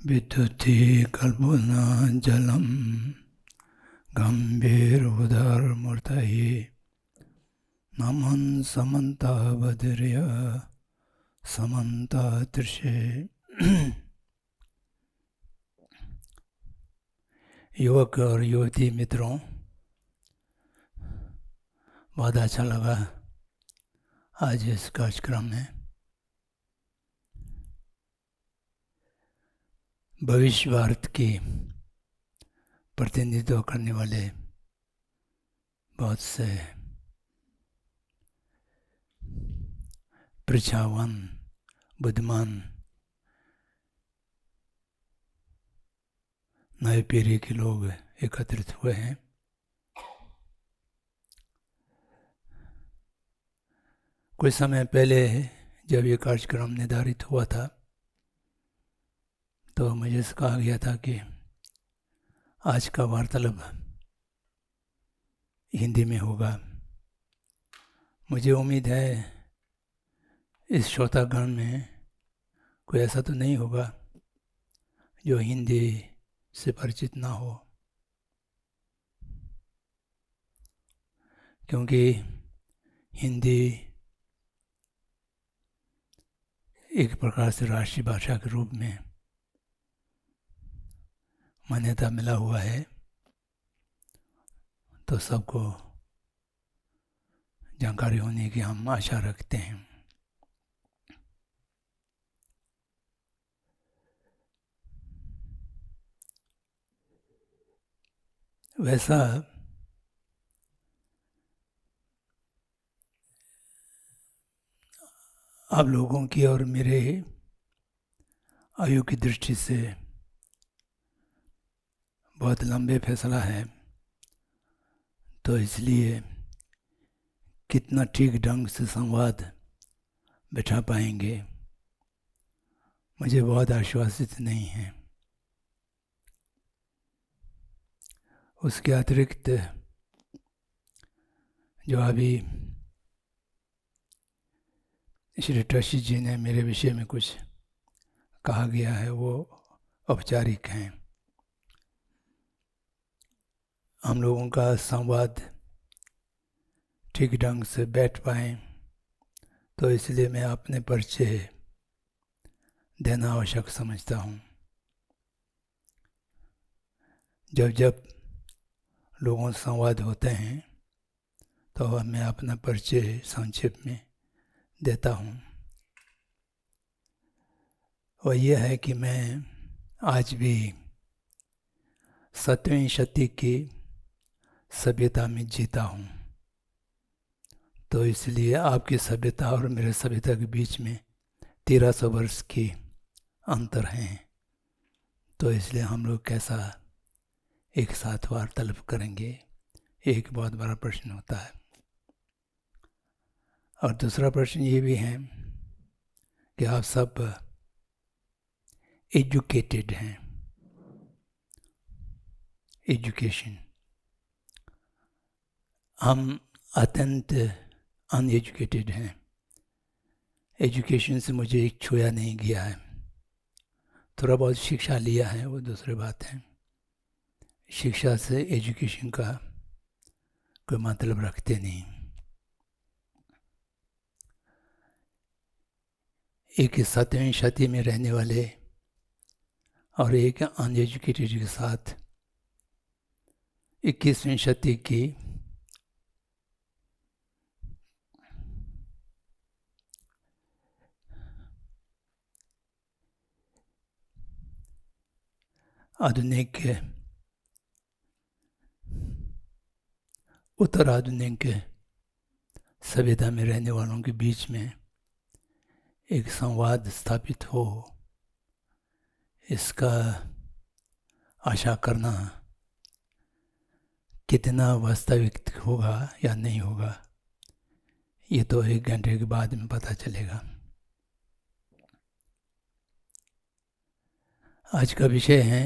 विद्युति कल्पना जलम गंभीरोदरमूर्तये नमन समन्तावदर्य समन्तादृशे। युवक और युवती मित्रों, बहुत अच्छा लगा आज इस कार्यक्रम में। भविष्य भारत की प्रतिनिधित्व करने वाले बहुत से प्रतिभावान, बुद्धिमान नए पीढ़ी के लोग एकत्रित हुए हैं। कुछ समय पहले जब ये कार्यक्रम निर्धारित हुआ था तो मुझे कहा गया था कि आज का वार्तालाप हिंदी में होगा। मुझे उम्मीद है इस श्रोतागण में कोई ऐसा तो नहीं होगा जो हिंदी से परिचित ना हो, क्योंकि हिंदी एक प्रकार से राष्ट्रीय भाषा के रूप में मान्यता मिला हुआ है, तो सबको जानकारी होने की हम आशा रखते हैं। वैसा आप लोगों की और मेरे आयु की दृष्टि से बहुत लंबे फैसला है, तो इसलिए कितना ठीक ढंग से संवाद बिठा पाएंगे मुझे बहुत आश्वासित नहीं है। उसके अतिरिक्त जो अभी श्री टशी जी ने मेरे विषय में कुछ कहा गया है वो औपचारिक हैं। हम लोगों का संवाद ठीक ढंग से बैठ पाए, तो इसलिए मैं अपने परिचय देना आवश्यक समझता हूँ। जब जब लोगों से संवाद होते हैं तो मैं अपना परिचय संक्षेप में देता हूँ। और यह है कि मैं आज भी 7वीं शती की सभ्यता में जीता हूँ, तो इसलिए आपकी सभ्यता और मेरे सभ्यता के बीच में 1300 वर्ष की अंतर हैं। तो इसलिए हम लोग कैसा एक साथ वार्तालाप करेंगे, एक बहुत बड़ा प्रश्न होता है। और दूसरा प्रश्न ये भी है कि आप सब एजुकेटेड हैं। एजुकेशन, हम अत्यंत अनएजुकेटेड हैं। एजुकेशन से मुझे एक छुआ नहीं गया है। थोड़ा बहुत शिक्षा लिया है, वो दूसरी बात है। शिक्षा से एजुकेशन का कोई मतलब रखते नहीं। एक 7वीं शती में रहने वाले और एक अनएजुकेटेड के साथ 21वीं शती की आधुनिक उत्तर आधुनिक सभ्यता में रहने वालों के बीच में एक संवाद स्थापित हो, इसका आशा करना कितना वास्तविक होगा या नहीं होगा, ये तो 1 घंटे के बाद में पता चलेगा। आज का विषय है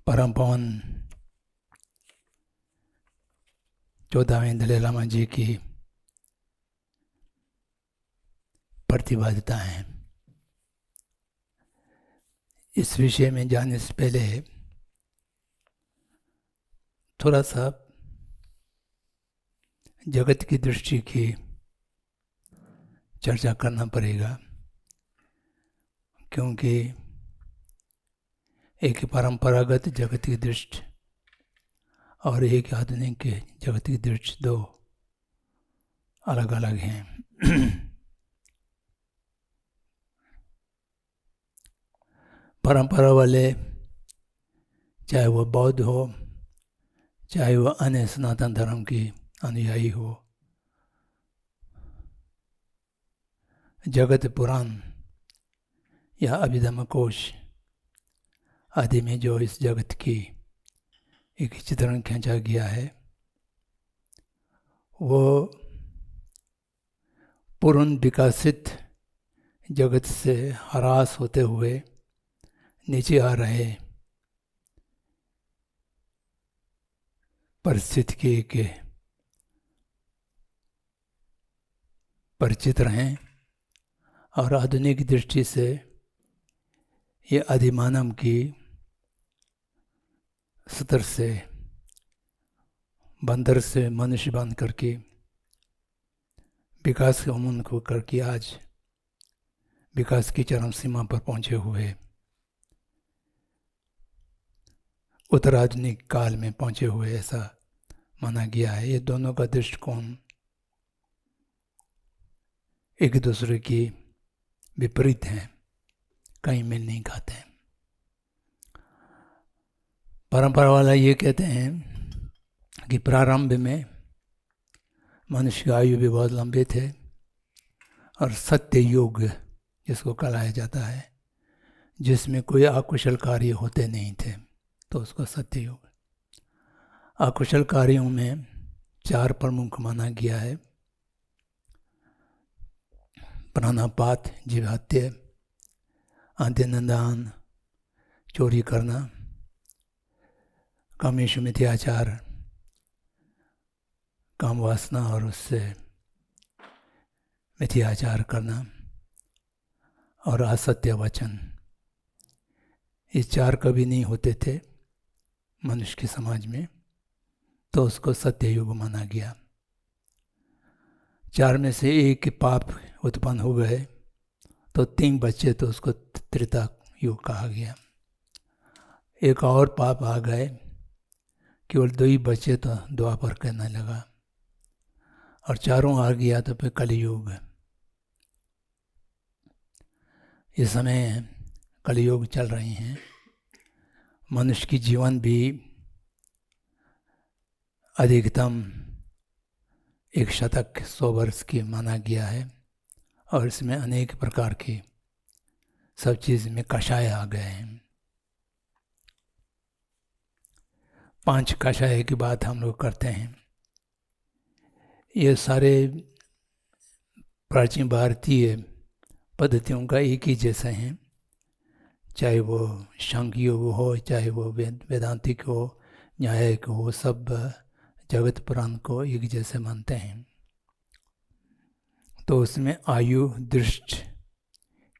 परम पावन 14वें दलाई लामा जी की प्रतिबद्धता है। इस विषय में जाने से पहले थोड़ा सा जगत की दृष्टि की चर्चा करना पड़ेगा, क्योंकि एक परंपरागत जगत की दृष्टि और एक आधुनिक जगत की दृष्टि दो अलग अलग हैं। परंपरा वाले, चाहे वो बौद्ध हो, चाहे वो अन्य सनातन धर्म की अनुयायी हो, जगत पुराण या अभिधम्म कोश आदि में जो इस जगत की एक चित्रण खींचा गया है, वो पूर्ण विकसित जगत से हरास होते हुए नीचे आ रहे परिस्थिति के परिचित हैं, और आधुनिक दृष्टि से ये आदिमानव की स्तर से बंदर से मनुष्य बन करके विकास के उन्मुख होकर के आज विकास की चरम सीमा पर पहुंचे हुए उत्तराधुनिक काल में पहुंचे हुए ऐसा माना गया है। ये दोनों का दृष्टिकोण एक दूसरे की विपरीत हैं, कहीं मेल नहीं खाते हैं। परंपरा वाला ये कहते हैं कि प्रारंभ में मनुष्य की आयु भी बहुत लंबे थे, और सत्य युग जिसको कहलाया जाता है, जिसमें कोई अकुशल कार्य होते नहीं थे, तो उसको सत्य युग। अकुशल कार्यों में 4 प्रमुख माना गया है: प्राणापात, जीव हत्या, अंत्यनिंदान, चोरी करना, कामेषु मिथ्याचार, काम वासना और उससे मिथ्याचार करना, और असत्य वचन। ये 4 कभी नहीं होते थे मनुष्य के समाज में, तो उसको सत्य युग माना गया। 4 में से एक के पाप उत्पन्न हो गए तो 3 बच्चे, तो उसको त्रेता युग कहा गया। एक और पाप आ गए, केवल 2 ही बच्चे, तो द्वापर कहने लगा, और 4 आ गया तो फिर कलयुग। इस समय कलयुग चल रही हैं। मनुष्य की जीवन भी अधिकतम 1 शतक 100 वर्ष की माना गया है, और इसमें अनेक प्रकार की सब चीज़ में कषाय आ गए हैं। 5 कषाय की बात हम लोग करते हैं। ये सारे प्राचीन भारतीय पद्धतियों का एक ही जैसे हैं, चाहे वो सांख्य योग हो, चाहे वो वेदांतिक हो, न्यायिक हो, सब जगत पुराण को एक जैसे मानते हैं। तो उसमें आयु, दृष्टि,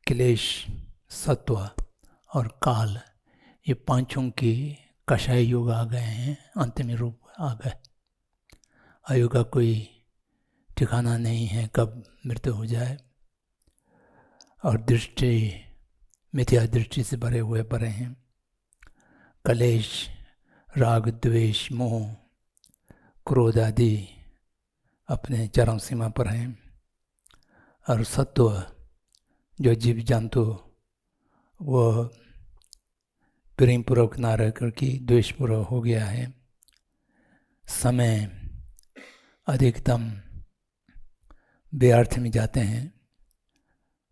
क्लेश, सत्व और काल, ये 5 की कषाय युग आ गए हैं, अंतिम रूप आ गए। आयु का कोई ठिकाना नहीं है, कब मृत्यु हो जाए, और दृष्टि मिथ्या दृष्टि से भरे हुए पड़े हैं। कलेश, राग, द्वेष, मोह, क्रोध आदि अपने चरम सीमा पर हैं, और सत्व जो जीव जंतु वो प्रेम पूर्वक ना रह करके द्वेष पूर्वक हो गया है। समय अधिकतम व्यर्थ में जाते हैं,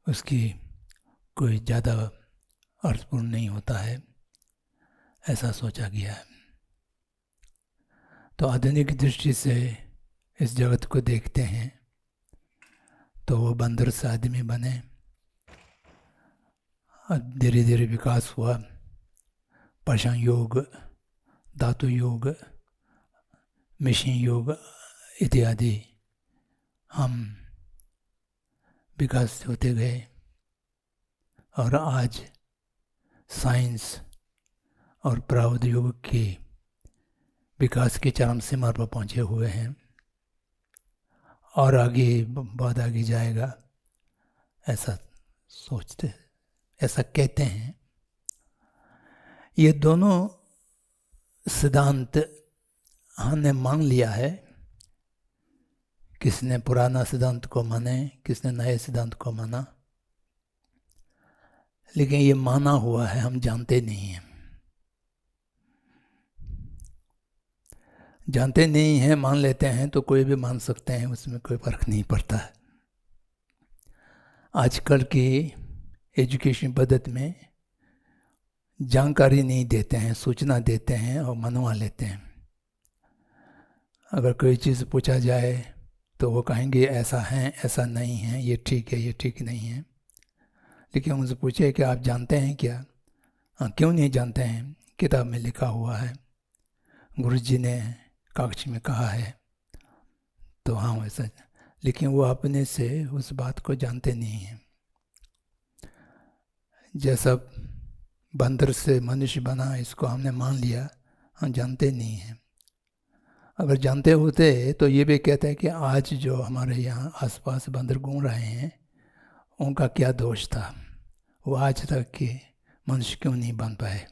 उसकी कोई ज़्यादा अर्थपूर्ण नहीं होता है, ऐसा सोचा गया है। तो आधुनिक दृष्टि से इस जगत को देखते हैं तो वो बंदर से आदमी बने, धीरे धीरे विकास हुआ। पाषाण योग, धातु योग, मिशन योग इत्यादि हम विकास होते गए, और आज साइंस और प्रौद्योगिकी के विकास की चरम सीमा पर पहुँचे हुए हैं और आगे बहुत आगे जाएगा, ऐसा सोचते, ऐसा कहते हैं। ये दोनों सिद्धांत हमने मान लिया है। किसने पुराना सिद्धांत को माने, किसने नए सिद्धांत को माना, लेकिन ये माना हुआ है, हम जानते नहीं हैं। जानते नहीं हैं, मान लेते हैं तो कोई भी मान सकते हैं, उसमें कोई फर्क नहीं पड़ता है। आजकल की एजुकेशन पद्धति में जानकारी नहीं देते हैं, सूचना देते हैं और मनवा लेते हैं। अगर कोई चीज़ पूछा जाए तो वो कहेंगे ऐसा है, ऐसा नहीं है, ये ठीक है, ये ठीक नहीं है। लेकिन उनसे पूछे कि आप जानते हैं क्या? हाँ, क्यों नहीं जानते हैं? किताब में लिखा हुआ है, गुरुजी ने कागज में कहा है, तो हाँ वैसा। लेकिन वो अपने से उस बात को जानते नहीं हैं। जैसा बंदर से मनुष्य बना, इसको हमने मान लिया, हम जानते नहीं हैं। अगर जानते होते तो ये भी कहते हैं कि आज जो हमारे यहाँ आसपास बंदर घूम रहे हैं, उनका क्या दोष था, वो आज तक के मनुष्य क्यों नहीं बन पाए?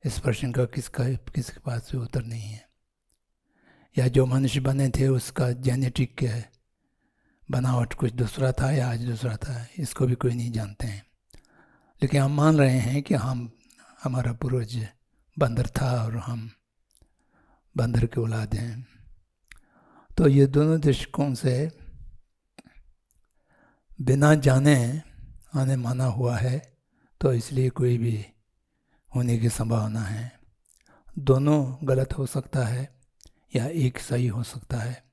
इस प्रश्न का किसके पास भी उत्तर नहीं है। या जो मनुष्य बने थे उसका जेनेटिक बनावट कुछ दूसरा था या आज दूसरा था, इसको भी कोई नहीं जानते हैं। लेकिन हम मान रहे हैं कि हमारा पूर्वज बंदर था और हम बंदर के औलाद हैं। तो ये दोनों दृष्टिकोण से बिना जाने आने माना हुआ है, तो इसलिए कोई भी होने की संभावना है। दोनों गलत हो सकता है या एक सही हो सकता है।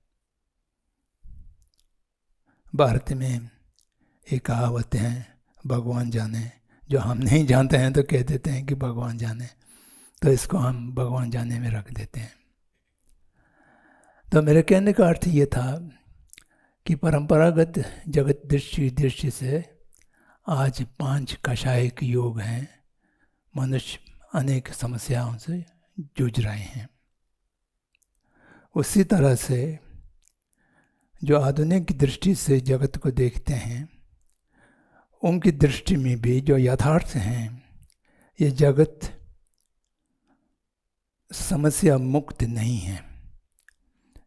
भारत में एक कहावत है, भगवान जाने। जो हम नहीं जानते हैं तो कह देते हैं कि भगवान जाने, तो इसको हम भगवान जाने में रख देते हैं। तो मेरे कहने का अर्थ ये था कि परंपरागत जगत दृष्टि से आज 5 कषायक योग हैं। मनुष्य अनेक समस्याओं से जूझ रहे हैं। उसी तरह से जो आधुनिक दृष्टि से जगत को देखते हैं, उनकी दृष्टि में भी जो यथार्थ हैं, ये जगत समस्या मुक्त नहीं है।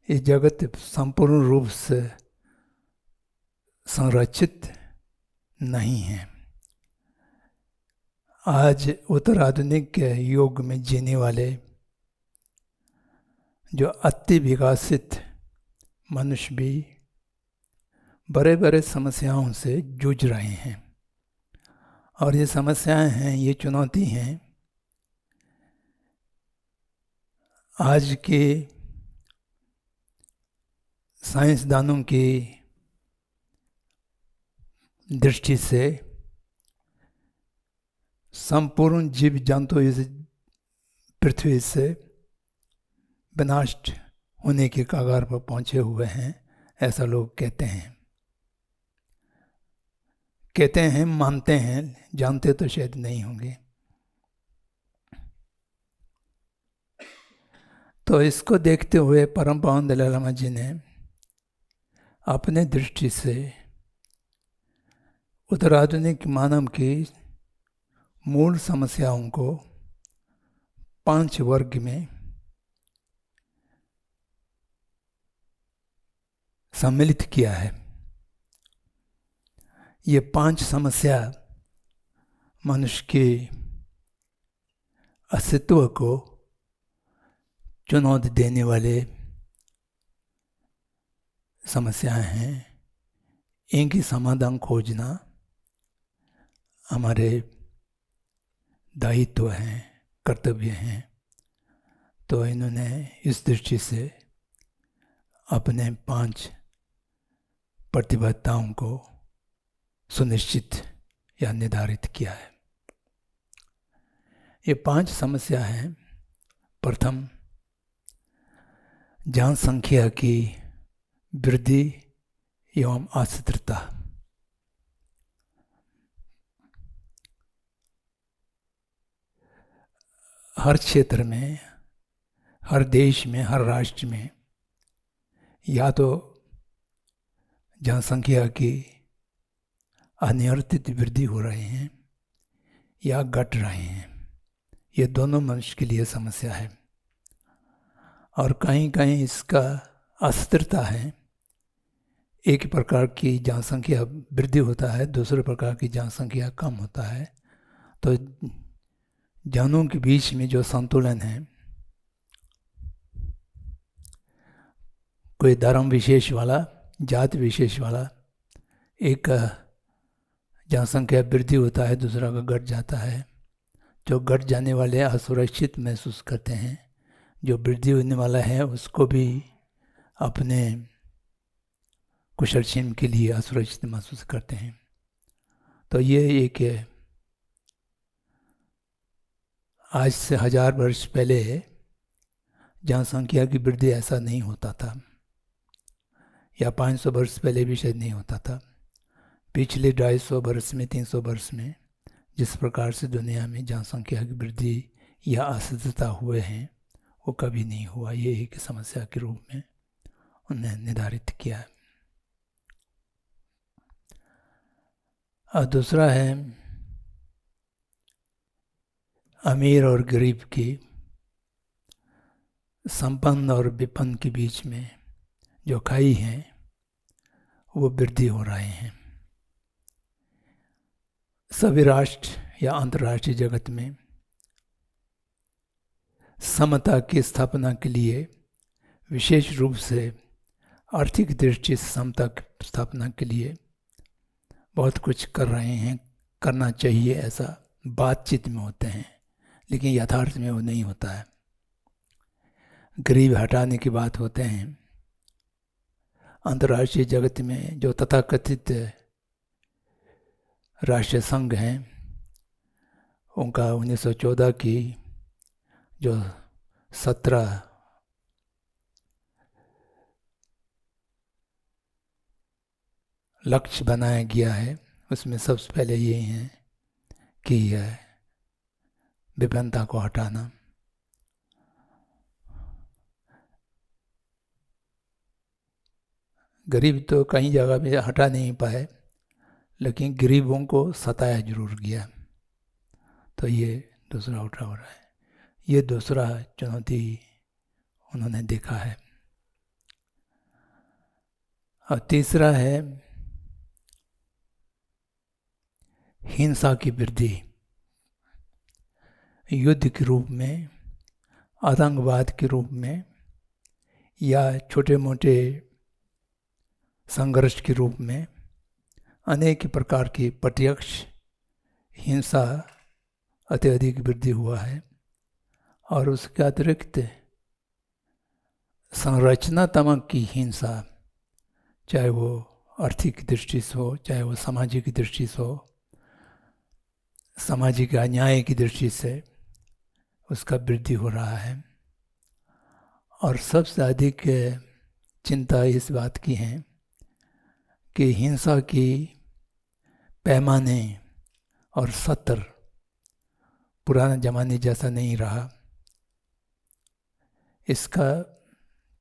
ये जगत संपूर्ण रूप से संरचित नहीं है। आज उत्तर आधुनिक युग में जीने वाले जो अति विकसित मनुष्य भी बड़े बड़े समस्याओं से जूझ रहे हैं। और ये समस्याएं हैं, ये चुनौती हैं, आज के साइंसदानों की दृष्टि से संपूर्ण जीव जंतु इस पृथ्वी से विनाश होने के कगार पर पहुंचे हुए हैं, ऐसा लोग कहते हैं, मानते हैं, जानते तो शायद नहीं होंगे। तो इसको देखते हुए परम पावन दलाई लामा जी ने अपने दृष्टि से उत्तराधुनिक मानव की मूल समस्याओं को 5 वर्ग में सम्मिलित किया है। ये 5 समस्या मनुष्य के अस्तित्व को चुनौती देने वाले समस्याएं हैं। इनकी समाधान खोजना हमारे दायित्व हैं, कर्तव्य हैं। तो इन्होंने इस दृष्टि से अपने 5 प्रतिबद्धताओं को सुनिश्चित या निर्धारित किया है। ये 5 समस्या हैं। प्रथम, जनसंख्या की वृद्धि एवं अस्थिरता। हर क्षेत्र में, हर देश में, हर राष्ट्र में या तो जनसंख्या की अनियंत्रित वृद्धि हो रहे हैं या घट रहे हैं। ये दोनों मनुष्य के लिए समस्या है। और कहीं कहीं इसका अस्थिरता है। एक प्रकार की जनसंख्या वृद्धि होता है, दूसरे प्रकार की जनसंख्या कम होता है। तो जनों के बीच में जो संतुलन है, कोई धर्म विशेष वाला, जाति विशेष वाला, एक जनसंख्या वृद्धि होता है, दूसरा का घट जाता है। जो घट जाने वाले असुरक्षित महसूस करते हैं, जो वृद्धि होने वाला है उसको भी अपने कुशलक्षेम के लिए असुरक्षित महसूस करते हैं। तो ये एक आज से 1000 वर्ष पहले जनसंख्या की वृद्धि ऐसा नहीं होता था, या 500 वर्ष पहले भी शायद नहीं होता था। पिछले 250 वर्ष में, 300 वर्ष में जिस प्रकार से दुनिया में जनसंख्या की वृद्धि या अस्थिरता हुए हैं, वो कभी नहीं हुआ। ये एक समस्या के रूप में उन्हें निर्धारित किया है। और दूसरा है अमीर और गरीब की, संपन्न और विपन्न के बीच में जो खाई हैं वो वृद्धि हो रहे हैं। सभी राष्ट्र या अंतर्राष्ट्रीय जगत में समता की स्थापना के लिए, विशेष रूप से आर्थिक दृष्टि से समता की स्थापना के लिए बहुत कुछ कर रहे हैं, करना चाहिए, ऐसा बातचीत में होते हैं, लेकिन यथार्थ में वो नहीं होता है। गरीब हटाने की बात होते हैं। अंतर्राष्ट्रीय जगत में जो तथाकथित राष्ट्रीय संघ हैं, उनका 1914 की जो 17 लक्ष्य बनाया गया है, उसमें सबसे पहले ये हैं कि विभिन्नता को हटाना। गरीब तो कई जगह पे हटा नहीं पाए, लेकिन गरीबों को सताया जरूर गया। तो ये दूसरा उठा हो रहा है। ये दूसरा चुनौती उन्होंने देखा है। और तीसरा है हिंसा की वृद्धि, युद्ध के रूप में, आतंकवाद के रूप में, या छोटे मोटे संघर्ष के रूप में अनेक प्रकार की प्रत्यक्ष हिंसा अत्यधिक वृद्धि हुआ है। और उसके अतिरिक्त संरचनात्मक की हिंसा, चाहे वो आर्थिक दृष्टि से हो, चाहे वो सामाजिक दृष्टि से हो, सामाजिक अन्याय की दृष्टि से उसका वृद्धि हो रहा है। और सबसे अधिक चिंता इस बात की है कि हिंसा की पैमाने और सत्र पुराने ज़माने जैसा नहीं रहा। इसका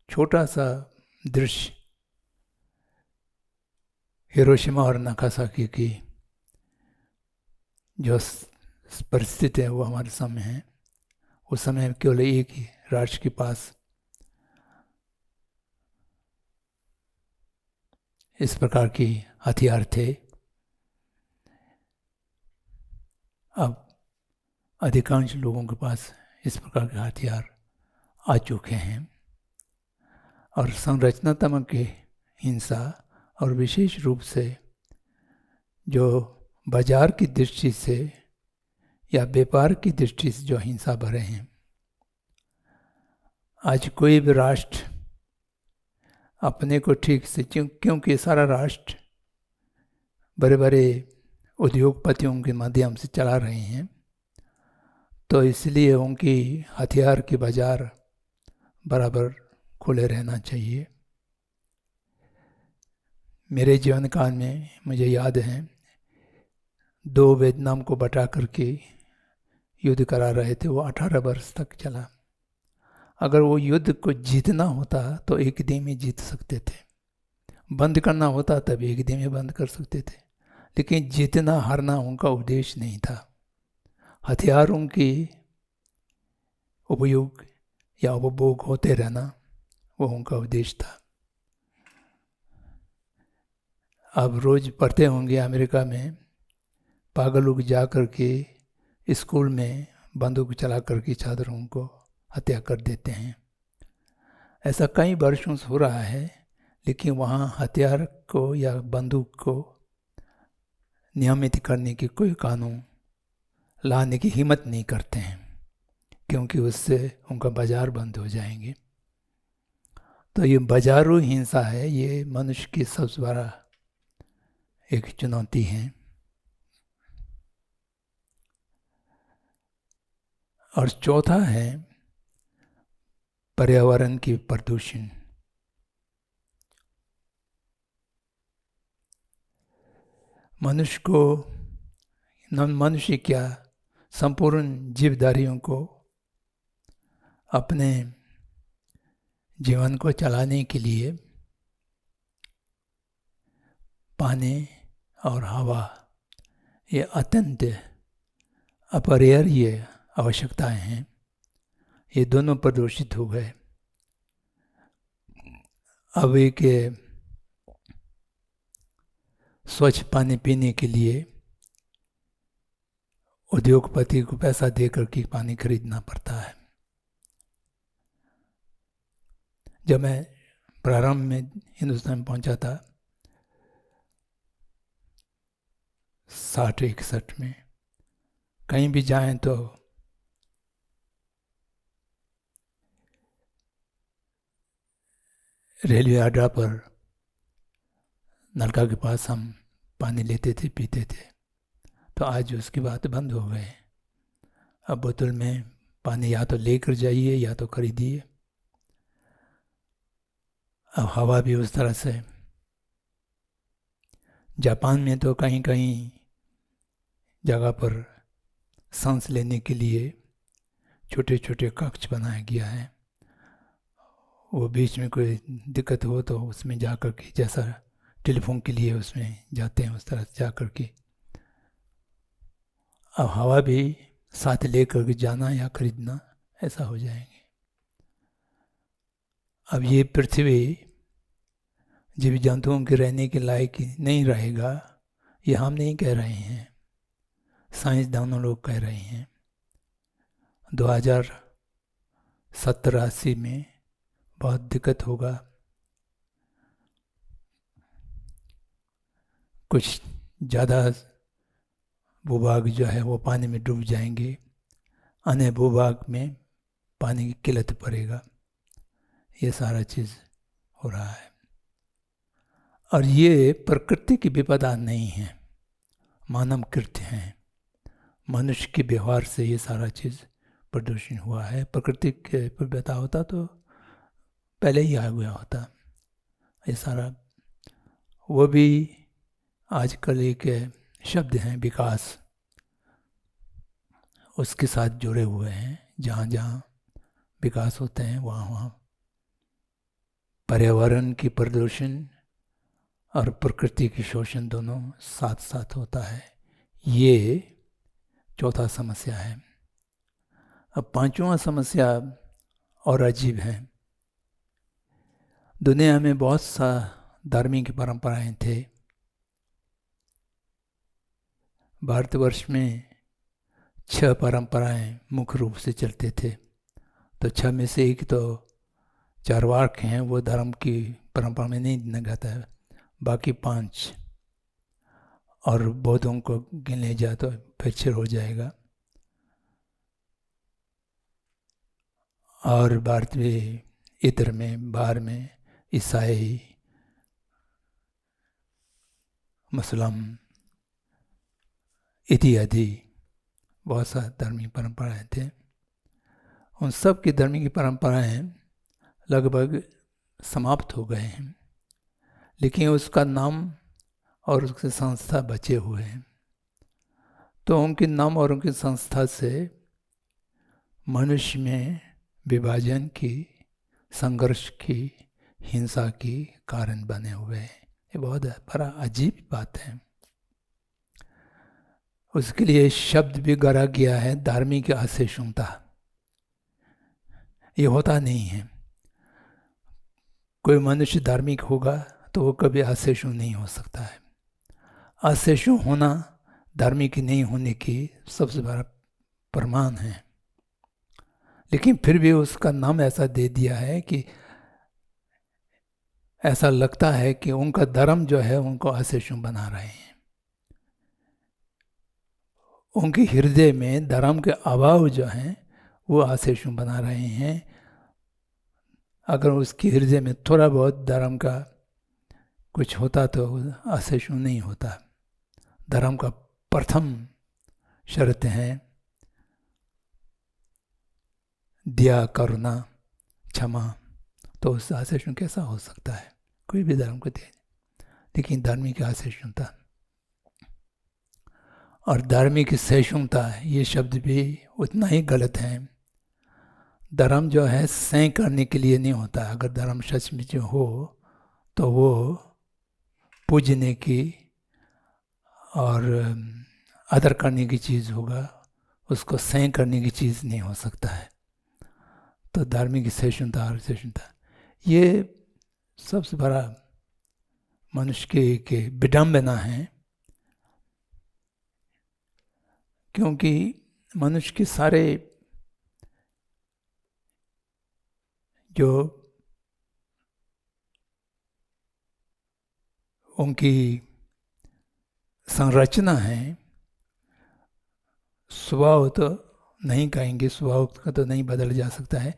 छोटा सा दृश्य हिरोशिमा और नागासाकी की जो परिस्थिति है वो हमारे सामने है। उस समय केवल एक ही राष्ट्र के पास इस प्रकार की हथियार थे। अब अधिकांश लोगों के पास इस प्रकार के हथियार आ चुके हैं। और संरचनात्मक हिंसा और विशेष रूप से जो बाजार की दृष्टि से या व्यापार की दृष्टि से जो हिंसा भरे हैं, आज कोई भी राष्ट्र अपने को ठीक से, क्योंकि सारा राष्ट्र बड़े बड़े उद्योगपतियों के माध्यम से चला रहे हैं, तो इसलिए उनकी हथियार के बाजार बराबर खुले रहना चाहिए। मेरे जीवन काल में मुझे याद है 2 वियतनाम को बटा करके युद्ध करा रहे थे, वो 18 वर्ष तक चला। अगर वो युद्ध को जीतना होता तो एक दिन में जीत सकते थे, बंद करना होता तब एक दिन में बंद कर सकते थे, लेकिन जीतना हारना उनका उद्देश्य नहीं था। हथियारों की उपयोग या उपभोग होते रहना वो उनका उद्देश्य था। अब रोज़ पढ़ते होंगे अमेरिका में पागल लोग जा कर के स्कूल में बंदूक चला कर के छात्रों को हत्या कर देते हैं। ऐसा कई वर्षों से हो रहा है, लेकिन वहाँ हथियार को या बंदूक को नियमित करने की कोई कानून लाने की हिम्मत नहीं करते हैं, क्योंकि उससे उनका बाजार बंद हो जाएंगे। तो ये बाजारू हिंसा है, ये मनुष्य की सबसे बड़ा एक चुनौती है। और चौथा है पर्यावरण की प्रदूषण। मनुष्य क्या संपूर्ण जीवधारियों को अपने जीवन को चलाने के लिए पानी और हवा ये अत्यंत अपरिहार्य आवश्यकताएं हैं। ये दोनों प्रदूषित हो गए। अब एक स्वच्छ पानी पीने के लिए उद्योगपति को पैसा दे करके पानी खरीदना पड़ता है। जब मैं प्रारंभ में हिंदुस्तान में पहुंचा था 60-61 में, कहीं भी जाएं तो रेलवे अड्डा पर नलका के पास हम पानी लेते थे, पीते थे। तो आज उसकी बात बंद हो गए। अब बोतल में पानी या तो लेकर जाइए या तो खरीदिए। अब हवा भी उस तरह से। जापान में तो कहीं कहीं जगह पर सांस लेने के लिए छोटे छोटे कक्ष बनाया गया है। वो बीच में कोई दिक्कत हो तो उसमें जा कर के, जैसा टेलीफोन के लिए उसमें जाते हैं उस तरह से जा कर के अब हवा भी साथ लेकर के जाना या खरीदना ऐसा हो जाएंगे। अब ये पृथ्वी जीव जंतुओं के रहने के लायक नहीं रहेगा, ये हम नहीं कह रहे हैं, साइंसदानों लोग कह रहे हैं। 2070-80 में बहुत दिक्कत होगा। कुछ ज़्यादा भूभाग जो है वो पानी में डूब जाएंगे, अन्य भूभाग में पानी की किल्लत पड़ेगा। ये सारा चीज़ हो रहा है। और ये प्रकृति की विपदा नहीं है, मानव कृत्य हैं। मनुष्य के व्यवहार से ये सारा चीज़ प्रदूषण हुआ है। प्रकृति के विपदा होता तो पहले ही आ गया होता। ये सारा वो भी आजकल एक शब्द हैं विकास, उसके साथ जुड़े हुए हैं। जहाँ जहाँ विकास होते हैं वहाँ वहाँ पर्यावरण की प्रदूषण और प्रकृति की शोषण दोनों साथ साथ होता है। ये चौथा समस्या है। अब पांचवा समस्या और अजीब है। दुनिया में बहुत सा धार्मिक परंपराएं थे। भारतवर्ष में 6 परंपराएं मुख्य रूप से चलते थे। तो 6 में से एक तो चारवाक हैं, वो धर्म की परंपरा में नहीं गिना जाता है। बाकी 5 और बौद्धों को गिने जाए तो फिर हो जाएगा। और भारत में इधर में बाहर में ईसाई, मुस्लिम इत्यादि बहुत सा धार्मिक परंपराएं थे। उन सब की धार्मिक परंपराएं लगभग समाप्त हो गए हैं, लेकिन उसका नाम और उसकी संस्था बचे हुए हैं। तो उनके नाम और उनकी संस्था से मनुष्य में विभाजन की, संघर्ष की, हिंसा की कारण बने हुए हैं। ये बहुत बड़ा अजीब बात है। उसके लिए शब्द भी गढ़ा गया है, धार्मिक असहिष्णुता। ये होता नहीं है। कोई मनुष्य धार्मिक होगा तो वो कभी असहिष्णु नहीं हो सकता है। असहिष्णु होना धार्मिक नहीं होने की सबसे बड़ा प्रमाण है। लेकिन फिर भी उसका नाम ऐसा दे दिया है कि ऐसा लगता है कि उनका धर्म जो है उनको असहिष्णु बना रहे हैं। उनके हृदय में धर्म के अभाव जो हैं वो असहिष्णु बना रहे हैं। अगर उसके हृदय में थोड़ा बहुत धर्म का कुछ होता तो असहिष्णु नहीं होता। धर्म का प्रथम शर्त है दया, करुणा, क्षमा। तो उससे असहिष्णु कैसा हो सकता है? कोई भी धर्म को दे। लेकिन धार्मिक असहिष्णुता और धार्मिक सहिष्णुता, ये शब्द भी उतना ही गलत है। धर्म जो है सह करने के लिए नहीं होता। अगर धर्म सच में जो हो तो वो पूजने की और आदर करने की चीज़ होगा, उसको सह करने की चीज़ नहीं हो सकता है। तो धार्मिक सहिष्णुता और सहिष्णुता ये सबसे बड़ा मनुष्य के विडंबना है। क्योंकि मनुष्य के सारे जो उनकी संरचना है, स्वभाव तो नहीं कहेंगे, स्वभाव का तो नहीं बदल जा सकता है।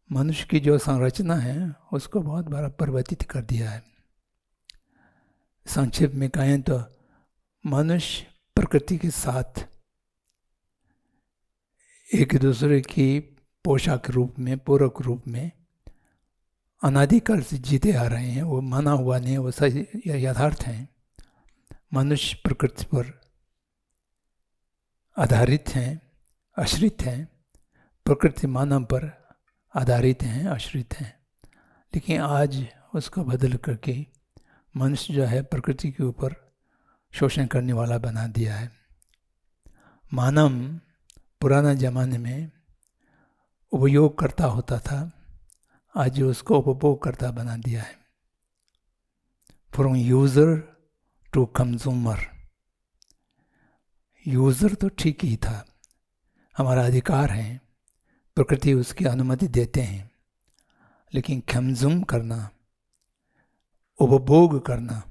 मनुष्य की जो संरचना है उसको बहुत बड़ा परिवर्तित कर दिया है। संक्षेप में कहें तो मनुष्य प्रकृति के साथ एक दूसरे की पोशाक रूप में, पूरक रूप में अनादिकाल से जीते आ रहे हैं। वो माना हुआ नहीं, वो सही यथार्थ हैं। मनुष्य प्रकृति पर आधारित हैं, आश्रित हैं। प्रकृति मानव पर आधारित हैं, आश्रित हैं। लेकिन आज उसको बदल करके मनुष्य जो है प्रकृति के ऊपर शोषण करने वाला बना दिया है। मानव पुराना जमाने में उपयोग करता होता था, आज उसको उपभोग करता बना दिया है। From user to consumer. User तो ठीक ही था, हमारा अधिकार है, प्रकृति उसकी अनुमति देते हैं। लेकिन कंज्यूम करना, उपभोग करना,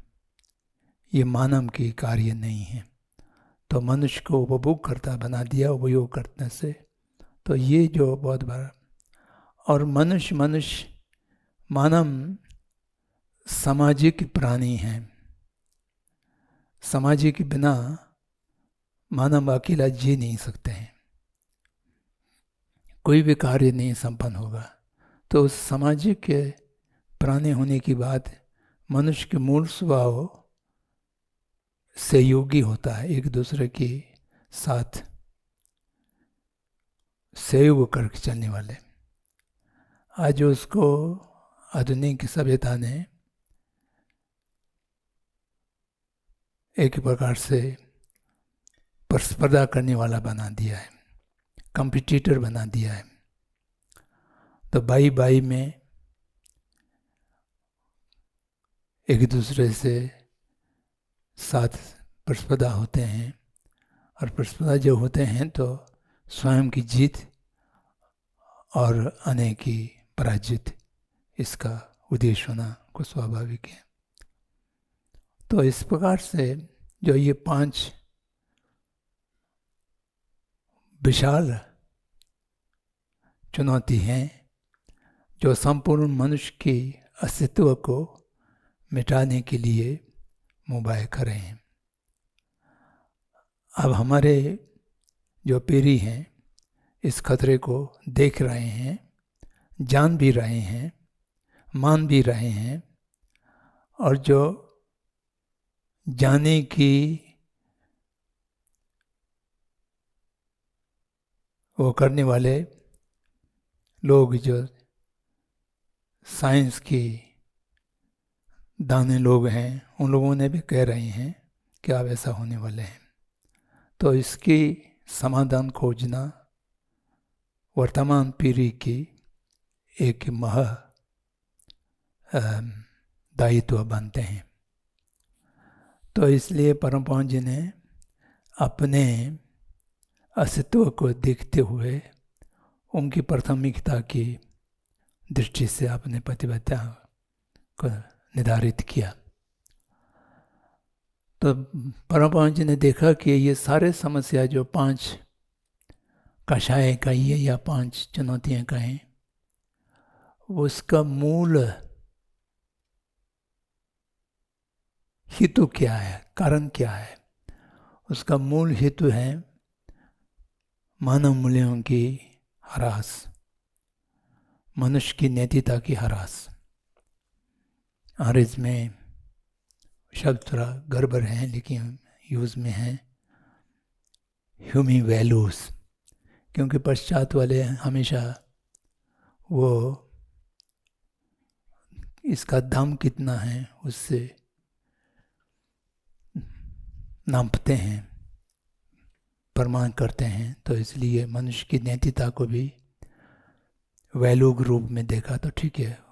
ये मानव की कार्य नहीं है। तो मनुष्य को उपभोग करता बना दिया उपयोग करने से। तो ये जो बहुत बड़ा, और मनुष्य मानव सामाजिक प्राणी हैं। सामाजिक बिना मानव अकेला जी नहीं सकते हैं, कोई भी कार्य नहीं संपन्न होगा। तो उस सामाजिक प्राणी होने की बात, मनुष्य के मूल स्वभाव सहयोगी होता है, एक दूसरे के साथ सहयोग करके चलने वाले। आज उसको आधुनिक सभ्यता ने एक प्रकार से प्रतिस्पर्धा करने वाला बना दिया है, कंपटीटर बना दिया है। तो भाई में एक दूसरे से साथ प्रतिस्पर्धा होते हैं। और प्रतिस्पर्धा जो होते हैं तो स्वयं की जीत और अन्य की पराजित, इसका उद्देश्य होना को स्वाभाविक है। तो इस प्रकार से जो ये 5 विशाल चुनौती हैं जो संपूर्ण मनुष्य के अस्तित्व को मिटाने के लिए मुबाह खड़े हैं। अब हमारे जो पीढ़ी हैं इस खतरे को देख रहे हैं, जान भी रहे हैं, मान भी रहे हैं। और जो जाने की वो करने वाले लोग जो साइंस की दाने लोग हैं, उन लोगों ने भी कह रहे हैं कि अब ऐसा होने वाले हैं। तो इसकी समाधान खोजना वर्तमान पीढ़ी की एक दायित्व बनते हैं। तो इसलिए परम पावन जी ने अपने अस्तित्व को देखते हुए उनकी प्राथमिकता की दृष्टि से अपने प्रतिबद्धता को निर्धारित किया। तो परम पावन जी ने देखा कि ये सारे समस्या जो 5 कषाय कहिए या 5 चुनौतियाँ कहें, उसका मूल हेतु क्या है, कारण क्या है? उसका मूल हेतु है मानव मूल्यों की ह्रास, मनुष्य की नैतिकता की ह्रास। और इसमें शब्द थोड़ा गड़बड़ है लेकिन यूज़ में है ह्यूमन वैल्यूज़, क्योंकि पश्चात वाले हमेशा वो इसका दाम कितना है उससे नापते हैं, प्रमाण करते हैं। तो इसलिए मनुष्य की नैतिकता को भी वैल्यू के रूप में देखा तो ठीक है।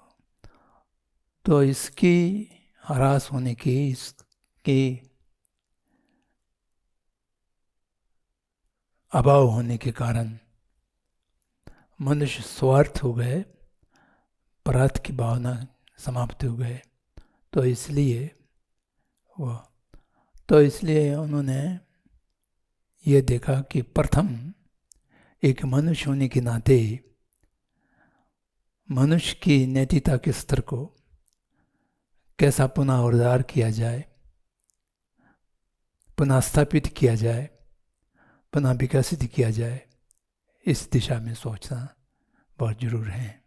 तो इसकी ह्रास होने की, इसके अभाव होने के कारण मनुष्य स्वार्थ हो गए, परार्थ की भावना समाप्त हो गए। तो इसलिए उन्होंने ये देखा कि प्रथम एक मनुष्य होने के नाते मनुष्य की नैतिकता के स्तर को कैसा पुनः उद्धार किया जाए, पुनः स्थापित किया जाए, पुनः विकसित किया जाए, इस दिशा में सोचना बहुत जरूर है।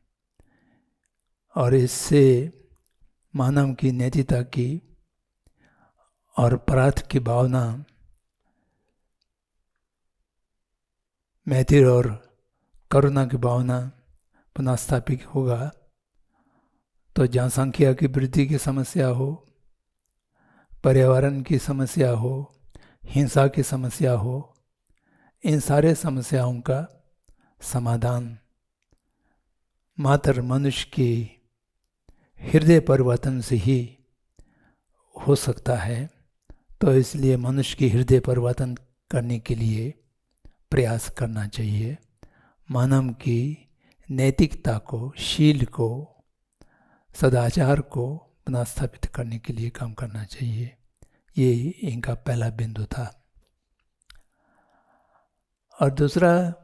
और इससे मानव की नैतिकता की और परार्थ की भावना, मैत्री और करुणा की भावना पुनः स्थापित होगा। तो जनसंख्या की वृद्धि की समस्या हो, पर्यावरण की समस्या हो, हिंसा की समस्या हो, इन सारे समस्याओं का समाधान मात्र मनुष्य की हृदय परिवर्तन से ही हो सकता है। तो इसलिए मनुष्य की हृदय परिवर्तन करने के लिए प्रयास करना चाहिए। मानव की नैतिकता को, शील को, सदाचार को पुनः स्थापित करने के लिए काम करना चाहिए। ये इनका पहला बिंदु था। और दूसरा,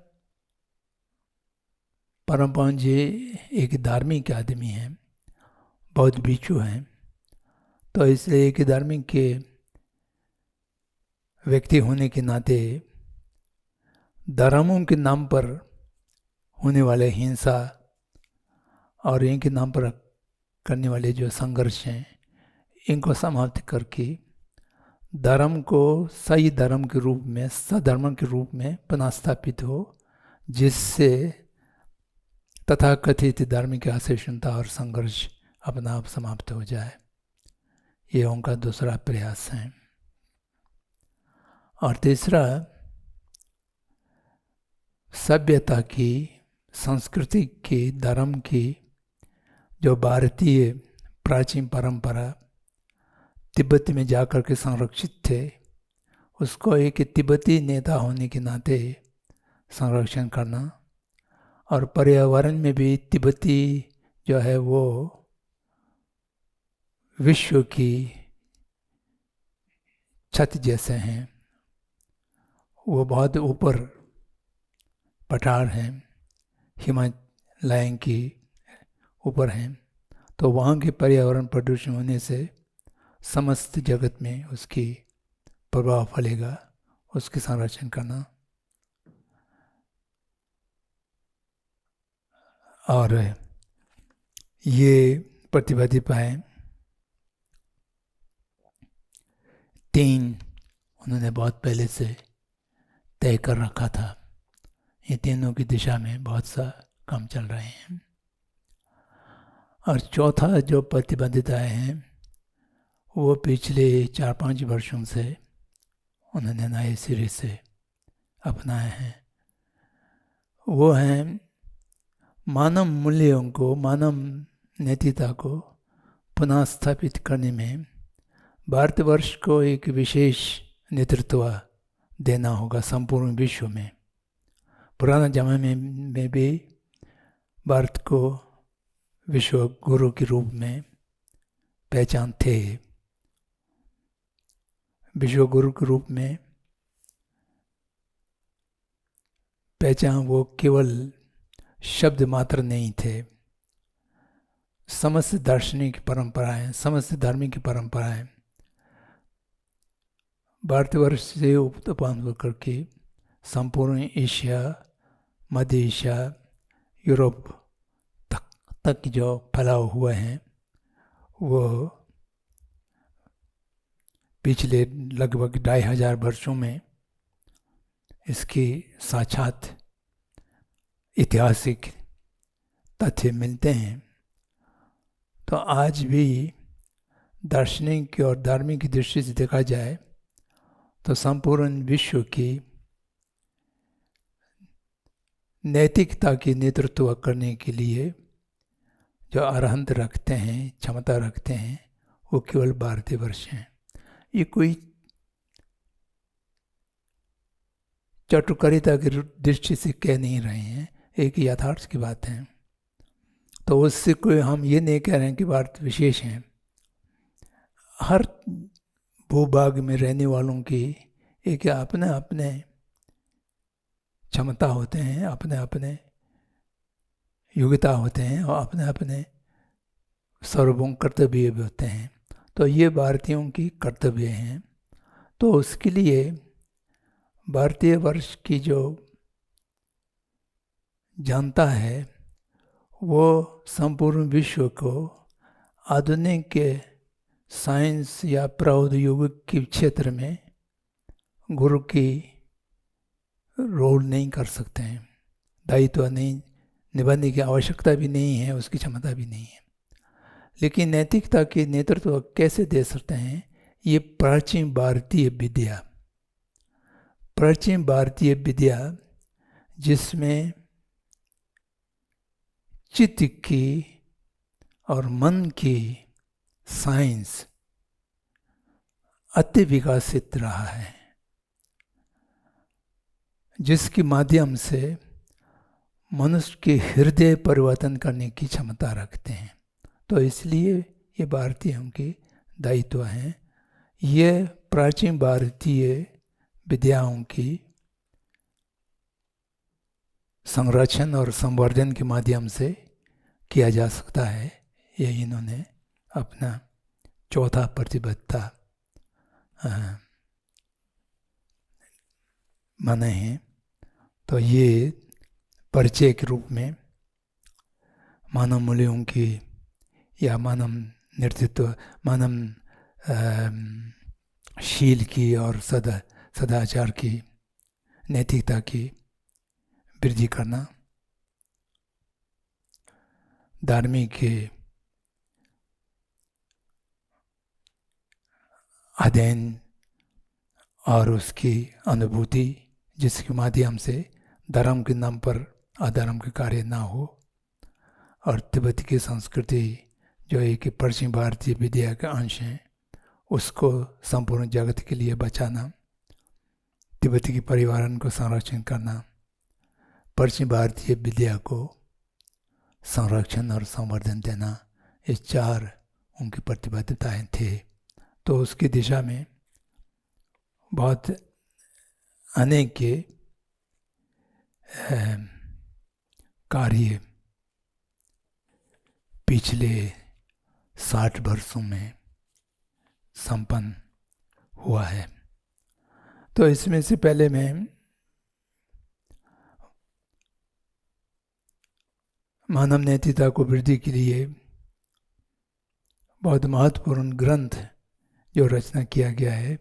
परम पावन जी एक धार्मिक आदमी हैं, बौद्ध भिक्षु हैं। तो इसलिए एक धार्मिक के व्यक्ति होने के नाते धर्मों के नाम पर होने वाले हिंसा और इनके नाम पर करने वाले जो संघर्ष हैं, इनको समाप्त करके धर्म को सही धर्म के रूप में, सधर्म के रूप में पुनः स्थापित हो, जिससे तथाकथित धार्मिक असहिष्णुता और संघर्ष अपना आप समाप्त हो जाए। ये उनका दूसरा प्रयास है। और तीसरा, सभ्यता की, संस्कृति की, धर्म की जो भारतीय प्राचीन परंपरा तिब्बत में जाकर के संरक्षित थे, उसको एक तिब्बती नेता होने के नाते संरक्षण करना। और पर्यावरण में भी तिब्बती जो है वो विश्व की छत जैसे हैं, वो बहुत ऊपर पठार हैं, हिमालय की ऊपर हैं। तो वहाँ के पर्यावरण प्रदूषण होने से समस्त जगत में उसकी प्रभाव फैलेगा, उसके संरक्षण करना। और ये प्रतिबद्धताएं 3 उन्होंने बहुत पहले से तय कर रखा था ये तीनों की दिशा में बहुत सा काम चल रहे हैं। और चौथा जो प्रतिबद्धताएं हैं वो पिछले 4-5 वर्षों से उन्होंने नए सिरे से अपनाए हैं। वो हैं मानव मूल्यों को, मानव नैतिकता को पुनः स्थापित करने में भारतवर्ष को एक विशेष नेतृत्व देना होगा संपूर्ण विश्व में। पुराने जमाने में भी भारत को विश्व गुरु के रूप में पहचान थे। विश्व गुरु के रूप में पहचान वो केवल शब्द मात्र नहीं थे। समस्त दार्शनिक परंपराएं, समस्त धार्मिक परंपराएं भारतवर्ष से उत्पन्न होकर के संपूर्ण एशिया, मध्य एशिया, यूरोप तक जो फैलाव हुए हैं वो पिछले लगभग 2500 वर्षों में इसकी साक्षात ऐतिहासिक तथ्य मिलते हैं। तो आज भी दार्शनिक और धार्मिक दृष्टि से देखा जाए तो संपूर्ण विश्व की नैतिकता की नेतृत्व करने के लिए जो अरहंत रखते हैं, क्षमता रखते हैं, वो केवल भारतवर्ष हैं। ये कोई चटुकारिता की दृष्टि से कह नहीं रहे हैं, एक यथार्थ की बात है। तो उससे कोई हम ये नहीं कह रहे हैं कि भारत विशेष है। हर भूभाग में रहने वालों की एक अपने अपने क्षमता होते हैं, अपने अपने योग्यता होते हैं और अपने अपने सार्वभौम कर्तव्य भी होते हैं। तो ये भारतीयों की कर्तव्य हैं। तो उसके लिए भारतीय वर्ष की जो जनता है वो संपूर्ण विश्व को आधुनिक साइंस या प्रौद्योगिकी के क्षेत्र में गुरु की रोल नहीं कर सकते हैं, दायित्व नहीं निभाने की आवश्यकता भी नहीं है, उसकी क्षमता भी नहीं है। लेकिन नैतिकता के नेतृत्व कैसे दे सकते हैं? ये प्राचीन भारतीय विद्या, प्राचीन भारतीय विद्या जिसमें चित्त की और मन की साइंस अति विकसित रहा है, जिसके माध्यम से मनुष्य के हृदय परिवर्तन करने की क्षमता रखते हैं। तो इसलिए ये भारतीयों के दायित्व हैं। ये प्राचीन भारतीय विद्याओं की संरक्षण और संवर्धन के माध्यम से किया जा सकता है। ये इन्होंने अपना चौथा प्रतिबद्धता माने हैं। तो ये परिचय के रूप में मानव मूल्यों की या मानव नेतृत्व, मानव शील की और सदाचार की, नैतिकता की वृद्धि करना, धार्मिक अध्ययन और उसकी अनुभूति जिसके माध्यम से धर्म के नाम पर अधर्म के कार्य ना हो, और तिब्बत की संस्कृति जो एक प्राचीन भारतीय विद्या का अंश है उसको संपूर्ण जगत के लिए बचाना, तिब्बती के परिवारों को संरक्षण करना, प्राचीन भारतीय विद्या को संरक्षण और संवर्धन देना, ये 4 उनकी प्रतिबद्धताएं थे। तो उसकी दिशा में बहुत अनेक के कार्य पिछले 60 वर्षों में संपन्न हुआ है। तो इसमें से पहले मैं मानव नैतिकता को वृद्धि के लिए बहुत महत्वपूर्ण ग्रंथ जो रचना किया गया है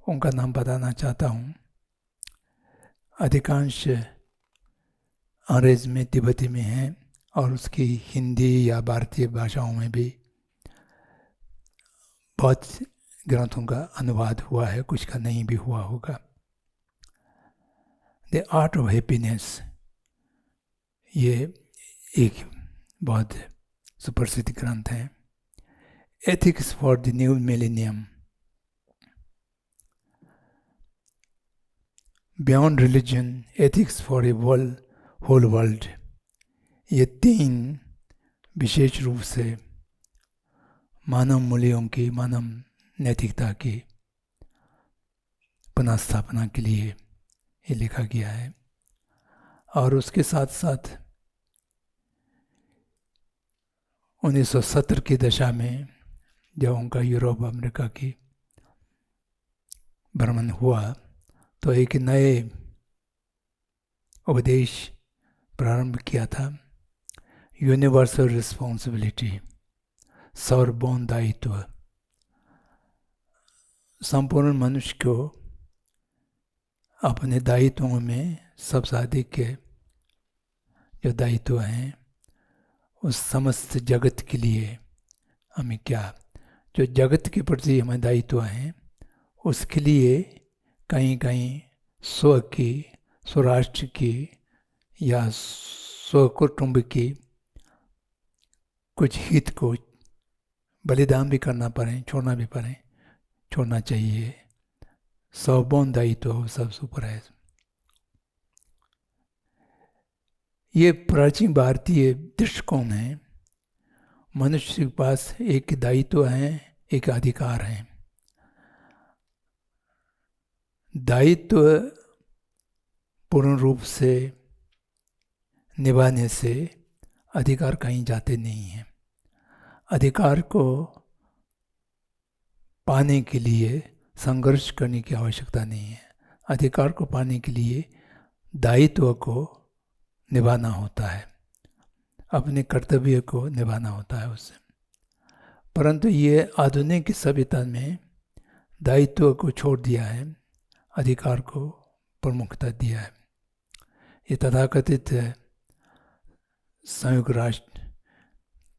उनका नाम बताना चाहता हूँ। अधिकांश अंग्रेज में, तिब्बती में है, और उसकी हिंदी या भारतीय भाषाओं में भी बहुत ग्रंथों का अनुवाद हुआ है, कुछ का नहीं भी हुआ होगा। द आर्ट ऑफ हैप्पीनेस, ये एक बहुत सुप्रसिद्ध ग्रंथ है। Ethics for the new millennium, beyond religion, ethics for a world, whole world, ये 3 विशेष रूप से मानव मूल्यों की, मानव नैतिकता की पुनर्स्थापना के लिए ये लिखा गया है। और उसके साथ साथ 1970 की दशा में जब उनका यूरोप अमेरिका की भ्रमण हुआ तो एक नए उपदेश प्रारंभ किया था, यूनिवर्सल रिस्पॉन्सिबिलिटी, सार्वभौम दायित्व। संपूर्ण मनुष्य को अपने दायित्वों में सबसे अधिक के जो दायित्व हैं उस समस्त जगत के लिए हमें क्या, जो जगत के प्रति हमें दायित्व हैं उसके लिए कहीं कहीं स्व की, स्वराष्ट्र की या स्वकुटुंब की कुछ हित को बलिदान भी करना पड़े, छोड़ना भी पड़े, छोड़ना चाहिए। सार्वभौम दायित्व हो सबसे ऊपर है। ये प्राचीन भारतीय दृष्टिकोण है। मनुष्य के पास एक दायित्व है, एक अधिकार है। दायित्व पूर्ण रूप से निभाने से अधिकार कहीं जाते नहीं हैं। अधिकार को पाने के लिए संघर्ष करने की आवश्यकता नहीं है। अधिकार को पाने के लिए दायित्व को निभाना होता है, अपने कर्तव्य को निभाना होता है उससे। परंतु ये आधुनिक सभ्यता में दायित्व को छोड़ दिया है, अधिकार को प्रमुखता दिया है। ये तथाकथित संयुक्त राष्ट्र,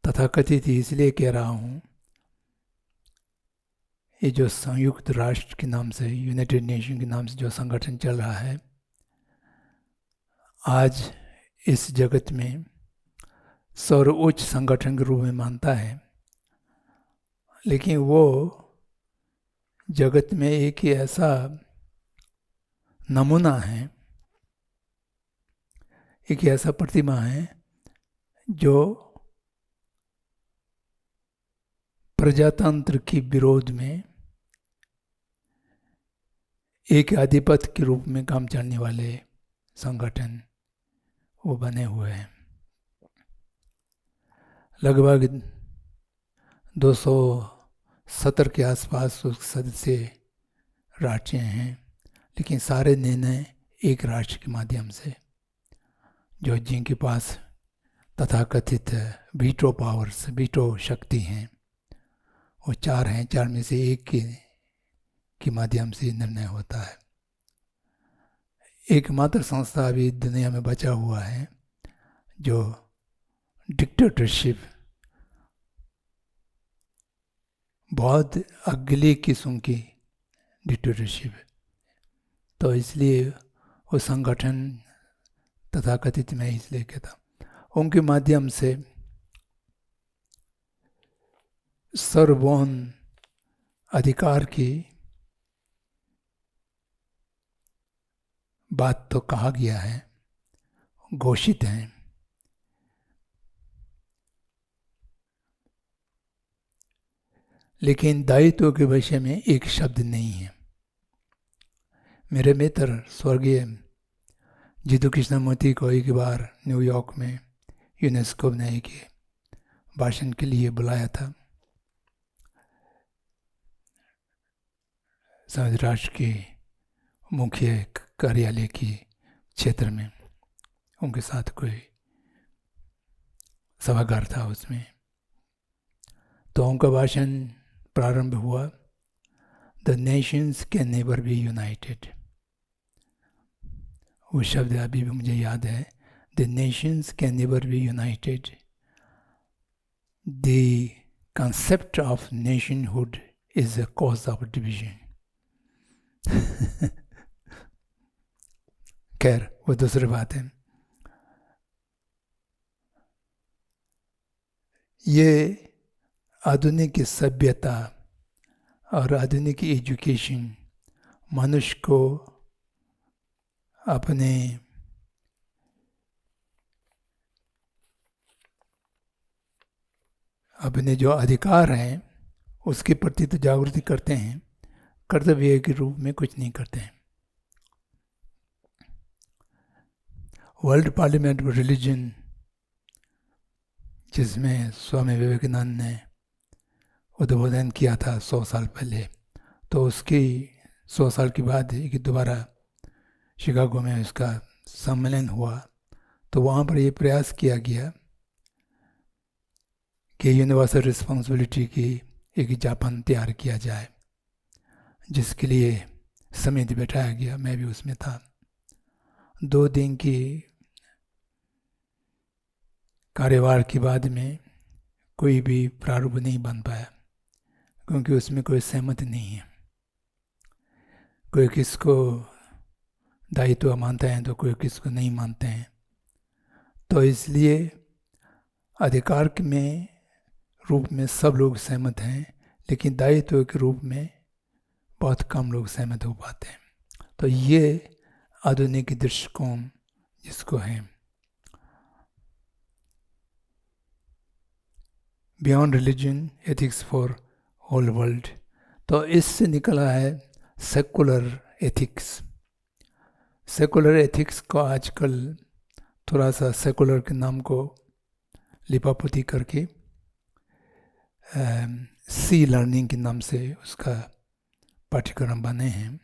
तथाकथित इसलिए कह रहा हूँ, ये जो संयुक्त राष्ट्र के नाम से, यूनाइटेड नेशन के नाम से जो संगठन चल रहा है, आज इस जगत में सर्वोच्च संगठन के रूप में मानता है, लेकिन वो जगत में एक ऐसा नमूना है, एक ऐसा प्रतिमा है जो प्रजातंत्र के विरोध में एक आधिपत्य के रूप में काम चलने वाले संगठन वो बने हुए हैं। लगभग 270 के आसपास सदस्य राष्ट्र हैं, लेकिन सारे निर्णय एक राष्ट्र के माध्यम से, जो जिनके पास तथाकथित वीटो पावर्स, वीटो शक्ति हैं, वो 4 हैं। 4 में से एक के माध्यम से निर्णय होता है। एकमात्र संस्था अभी दुनिया में बचा हुआ है जो डिक्टेटरशिप, बहुत अगली किस्म की डिक्टेटरशिप है। तो इसलिए वो संगठन तथाकथित में इसलिए कहता, उनके माध्यम से सार्वभौम अधिकार की बात तो कहा गया है, घोषित है, लेकिन दायित्व के विषय में एक शब्द नहीं है। मेरे मित्र स्वर्गीय जितू कृष्णमूर्ति को एक बार न्यूयॉर्क में यूनेस्को ने एक भाषण के लिए बुलाया था। संयुक्त राष्ट्र के मुख्य कार्यालय के क्षेत्र में उनके साथ कोई सभागार था, उसमें तो उनका भाषण प्रारंभ हुआ, the Nations can never be united. वो शब्द अभी भी मुझे याद है, the nations can never be united. The concept of nationhood is a cause of division. खैर वो दूसरी बात है. ये आधुनिक सभ्यता और आधुनिक एजुकेशन मनुष्य को अपने जो अधिकार हैं उसके प्रति तो जागृति करते हैं, कर्तव्य के रूप में कुछ नहीं करते हैं. वर्ल्ड पार्लियामेंट ऑफ रिलीजन, जिसमें स्वामी विवेकानंद ने उद्बोधन किया था 100 साल पहले, तो उसकी 100 साल के बाद कि दोबारा शिकागो में उसका सम्मेलन हुआ, तो वहाँ पर ये प्रयास किया गया कि यूनिवर्सल रिस्पॉन्सिबिलिटी की एक जापान तैयार किया जाए, जिसके लिए समिति बैठाया गया. मैं भी उसमें था. 2 दिन की कार्यवाह के बाद में कोई भी प्रारूप नहीं बन पाया, क्योंकि उसमें कोई सहमति नहीं है. कोई किसको दायित्व मानते हैं तो कोई किसको नहीं मानते हैं. तो इसलिए अधिकार में रूप में सब लोग सहमत हैं, लेकिन दायित्व के रूप में बहुत कम लोग सहमत हो पाते हैं. तो ये आधुनिक दृष्टिकोण जिसको है beyond religion ethics for whole world, तो इससे निकला है सेकुलर एथिक्स. सेकुलर एथिक्स को आजकल थोड़ा सा सेकुलर के नाम को लिपापोती करके सी लर्निंग के नाम से उसका पाठ्यक्रम बने हैं,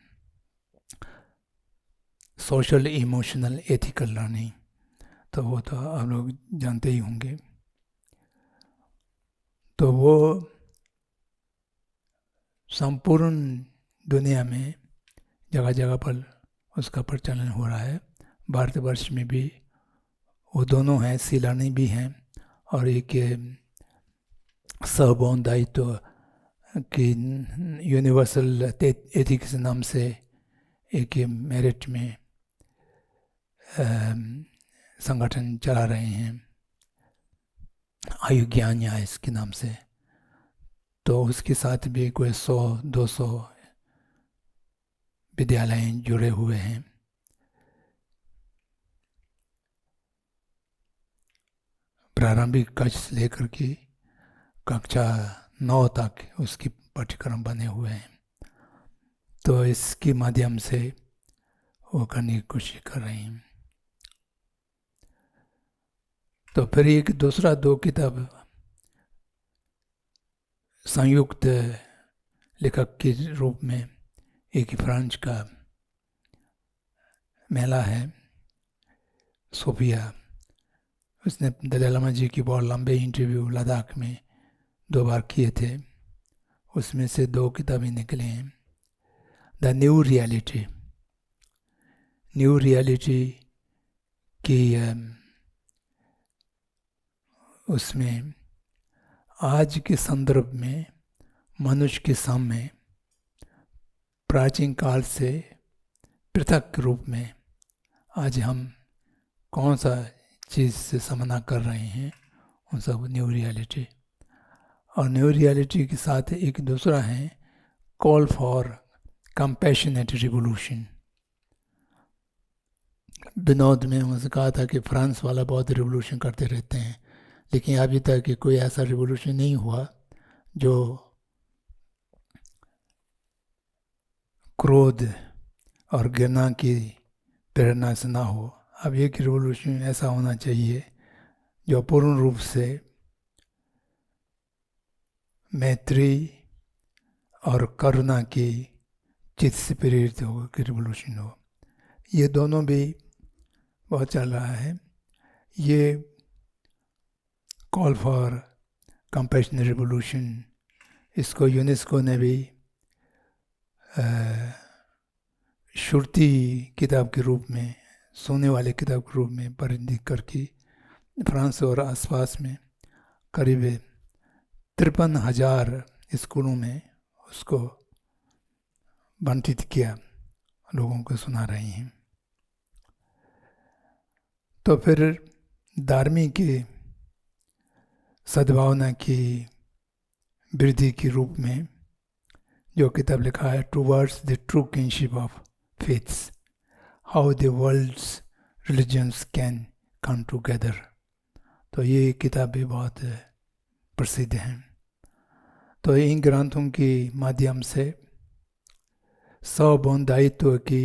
सोशल इमोशनल एथिकल लर्निंग. तो वो तो आप लोग जानते ही होंगे. तो वो संपूर्ण दुनिया में जगह जगह पर उसका प्रचलन हो रहा है. भारतवर्ष में भी वो दोनों हैं, सी लर्निंग भी हैं और एक सहबोध दायित्व की यूनिवर्सल एथिक्स नाम से एक मेरिट में संगठन चला रहे हैं, आयु ज्ञान न्याय इसके नाम से. तो उसके साथ भी कोई 100-200 विद्यालय जुड़े हुए हैं. प्रारंभिक कक्षा से लेकर के कक्षा 9 तक उसकी पाठ्यक्रम बने हुए हैं. तो इसके माध्यम से वो करने की कोशिश कर रहे हैं. तो फिर एक दूसरा 2 किताब संयुक्त लेखक के रूप में एक फ्रांस का महिला है सोफिया, उसने दलाई लामा जी की बहुत लंबे इंटरव्यू लद्दाख में 2 बार किए थे. उसमें से 2 किताबें निकले हैं. The new reality, new reality की उसमें आज के संदर्भ में मनुष्य के सामने प्राचीन काल से पृथक रूप में आज हम कौन सा चीज़ से सामना कर रहे हैं, उन सब न्यू रियलिटी. और न्यू रियलिटी के साथ एक दूसरा है call for compassionate revolution. Vinod में उनसे कहा था कि फ्रांस वाला बहुत रिवोल्यूशन करते रहते हैं, लेकिन अभी तक कोई ऐसा रिवोल्यूशन नहीं हुआ जो क्रोध और घृणा की प्रेरणा से ना हो. अब एक रिवोल्यूशन ऐसा होना चाहिए जो पूर्ण रूप से मैत्री और करुणा की चित्त से प्रेरित हो कि रिवोल्यूशन हो. ये दोनों भी बहुत चल रहा है. ये कॉल फॉर कंपैशनेट रिवोल्यूशन, इसको यूनेस्को ने भी श्रुति किताब के रूप में सोने वाले किताब के रूप में परिणित करके फ्रांस और आसपास में करीब 53,000 स्कूलों में उसको बंटित किया, लोगों को सुना रही हैं। तो फिर धार्मिक सद्भावना की वृद्धि के रूप में जो किताब लिखा है, towards the true kinship of faiths, how the world's religions can come together, तो ये किताब भी बहुत प्रसिद्ध है। तो इन ग्रंथों के माध्यम से सार्वभौमदायित्व की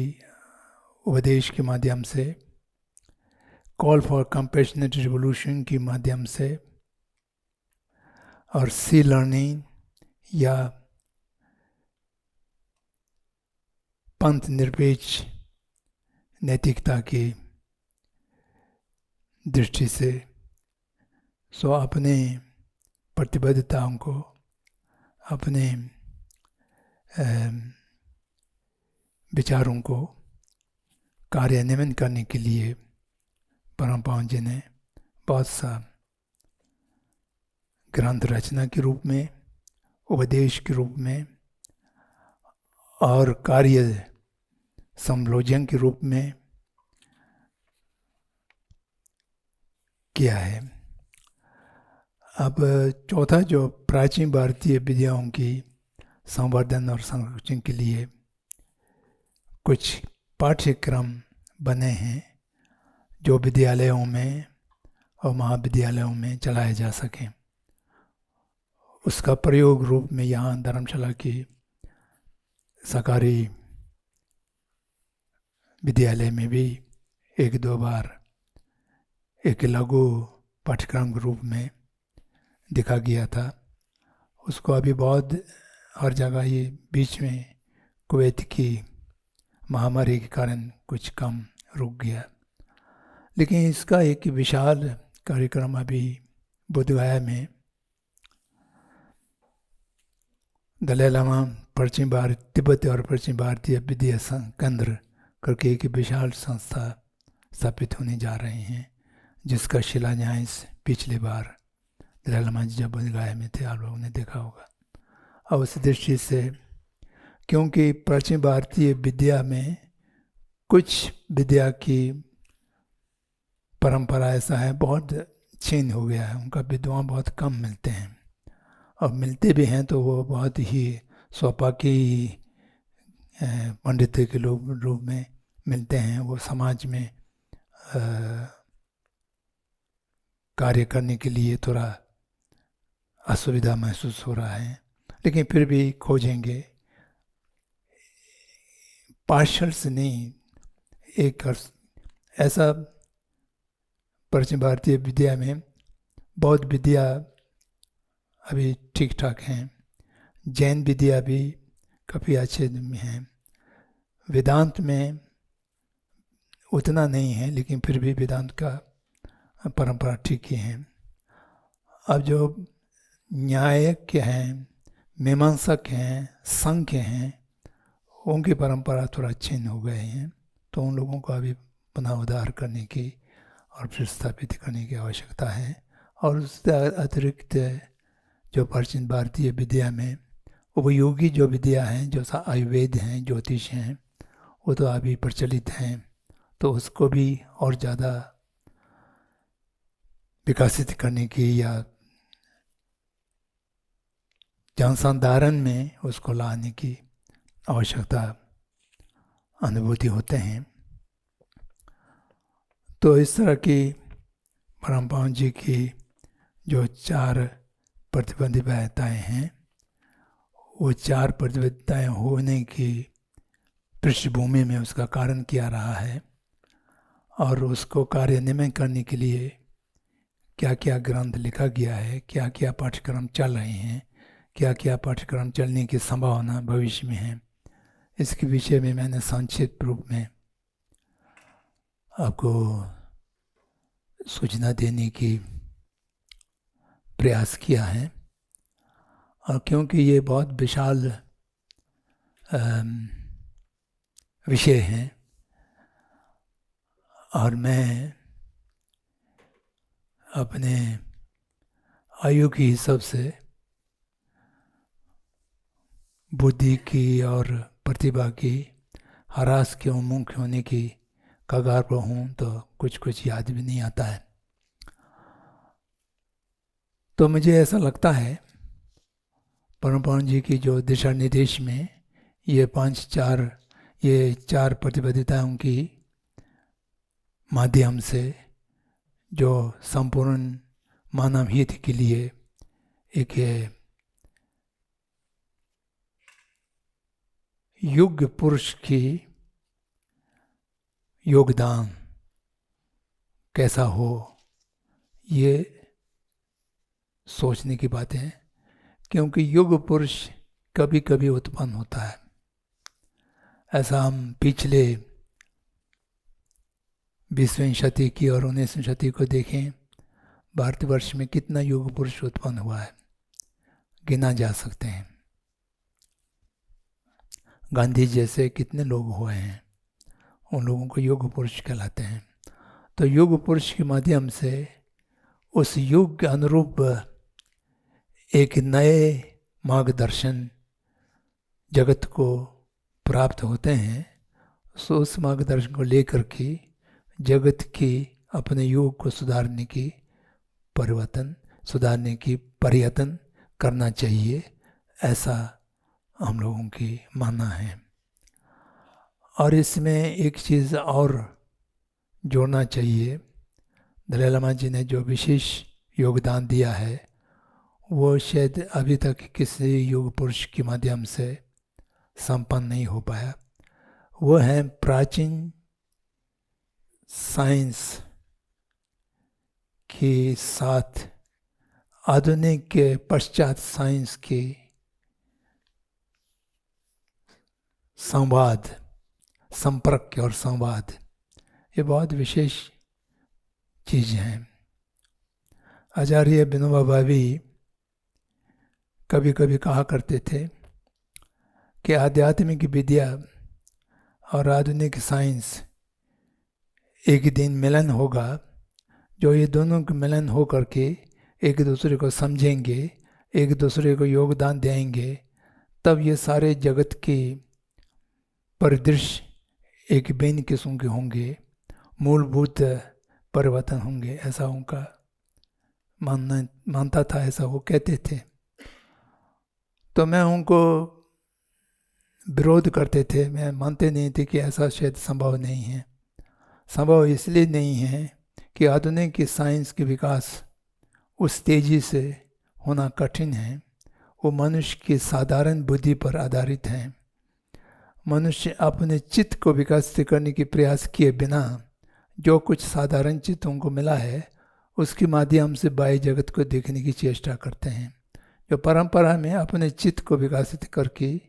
उपदेश के माध्यम से, कॉल फॉर कंपैशनेट रिवोल्यूशन के माध्यम से, और सी लर्निंग या पंथ निरपेक्ष नैतिकता की दृष्टि से अपने प्रतिबद्धताओं को, अपने विचारों को कार्यान्वयन करने के लिए परम पावन जी ने बहुत सा ग्रंथ रचना के रूप में, उपदेश के रूप में और कार्य संयोजन के रूप में किया है। अब चौथा, जो प्राचीन भारतीय विद्याओं की संवर्धन और संरक्षण के लिए कुछ पाठ्यक्रम बने हैं जो विद्यालयों में और महाविद्यालयों में चलाए जा सकें, उसका प्रयोग रूप में यहाँ धर्मशाला की सरकारी विद्यालय में भी 1-2 बार एक लघु पाठ्यक्रम के रूप में दिखा गया था। उसको अभी बहुत हर जगह ये बीच में कुवैत की महामारी के कारण कुछ कम रुक गया, लेकिन इसका एक विशाल कार्यक्रम अभी बोधगया में दलाई लामा पश्चिम भारत, तिब्बत और पश्चिम भारतीय विद्या केंद्र करके एक विशाल संस्था स्थापित होने जा रहे हैं, जिसका शिलान्यास पिछले बार दलाई लामा जी जब बोधगया में थे, आप लोगों ने देखा होगा। और उस दृष्टि से, क्योंकि प्राचीन भारतीय विद्या में कुछ विद्या की परंपरा ऐसा है बहुत छीन हो गया है, उनका विद्वान बहुत कम मिलते हैं, और मिलते भी हैं तो वो बहुत ही स्वपाकी पंडित के रूप में मिलते हैं। वो समाज में कार्य करने के लिए थोड़ा असुविधा महसूस हो रहा है, लेकिन फिर भी खोजेंगे, पार्शल से नहीं, एक ऐसा प्राचीन भारतीय विद्या में बौद्ध विद्या अभी ठीक ठाक हैं, जैन विद्या भी काफ़ी अच्छे में हैं, वेदांत में उतना नहीं है, लेकिन फिर भी वेदांत का परंपरा ठीक ही है। अब जो न्यायिक हैं, मीमांसक हैं, सांख्य हैं, उनकी परंपरा थोड़ा छिन्न हो गए हैं, तो उन लोगों को अभी पुनः उद्धार करने की और फिर स्थापित करने की आवश्यकता है। और उससे अतिरिक्त जो प्राचीन भारतीय विद्या में उपयोगी जो विद्या हैं, जैसा आयुर्वेद हैं, ज्योतिष हैं, वो तो अभी प्रचलित हैं, तो उसको भी और ज़्यादा विकसित करने की या जनसंधारण में उसको लाने की आवश्यकता अनुभूति होते हैं। तो इस तरह की परम पावन जी की जो 4 प्रतिबद्धताएँ हैं, वो 4 प्रतिबद्धताएँ होने की पृष्ठभूमि में उसका कारण क्या रहा है, और उसको कार्यान्वयन करने के लिए क्या क्या ग्रंथ लिखा गया है, क्या क्या पाठ्यक्रम चल रहे हैं, क्या क्या पाठ्यक्रम चलने की संभावना भविष्य में है, इसके विषय में मैंने संक्षिप्त रूप में आपको सूचना देने की प्रयास किया है। और क्योंकि ये बहुत विशाल विषय हैं, और मैं अपने आयु के हिसाब से बुद्धि की और प्रतिभा की ह्रास के उन्मुख होने की कगार पर हूँ, तो कुछ कुछ याद भी नहीं आता है। तो मुझे ऐसा लगता है परम पूज्य जी की जो दिशा निर्देश में ये चार प्रतिबद्धताओं की माध्यम से जो संपूर्ण मानव हित के लिए एक योग्य पुरुष की योगदान कैसा हो, ये सोचने की बातें हैं। क्योंकि युग पुरुष कभी कभी उत्पन्न होता है। ऐसा हम पिछले 20वीं शती की और 19वीं शती को देखें, भारतवर्ष में कितना युग पुरुष उत्पन्न हुआ है, गिना जा सकते हैं। गांधी जैसे कितने लोग हुए हैं, उन लोगों को युग पुरुष कहलाते हैं। तो युग पुरुष के माध्यम से उस युग के अनुरूप एक नए मार्गदर्शन जगत को प्राप्त होते हैं। सो उस मार्गदर्शन को लेकर के जगत की अपने युग को सुधारने की प्रयत्न करना चाहिए, ऐसा हम लोगों की मानना है। और इसमें एक चीज़ और जोड़ना चाहिए, दलाई लामा जी ने जो विशेष योगदान दिया है वो शायद अभी तक किसी युग पुरुष के माध्यम से संपन्न नहीं हो पाया। वो है प्राचीन साइंस के साथ आधुनिक के पश्चात साइंस के संपर्क और संवाद, ये बहुत विशेष चीज़ हैं। आचार्य विनोबा भावे कभी कभी कहा करते थे कि आध्यात्मिक विद्या और आधुनिक साइंस एक दिन मिलन होगा, जो ये दोनों के मिलन हो करके एक दूसरे को समझेंगे, एक दूसरे को योगदान देंगे, तब ये सारे जगत के परिदृश्य एक भिन्न किस्म के होंगे, मूलभूत परिवर्तन होंगे, ऐसा उनका मानता था, ऐसा वो कहते थे। तो मैं उनको विरोध करते थे, मैं मानते नहीं थे कि ऐसा शायद संभव नहीं है। संभव इसलिए नहीं है कि आधुनिक की साइंस के विकास उस तेज़ी से होना कठिन है, वो मनुष्य की साधारण बुद्धि पर आधारित है। मनुष्य अपने चित्त को विकसित करने की प्रयास किए बिना जो कुछ साधारण चित्तों को मिला है उसके माध्यम से बाह्य जगत को देखने की चेष्टा करते हैं। जो परंपरा में अपने चित्त को विकसित करके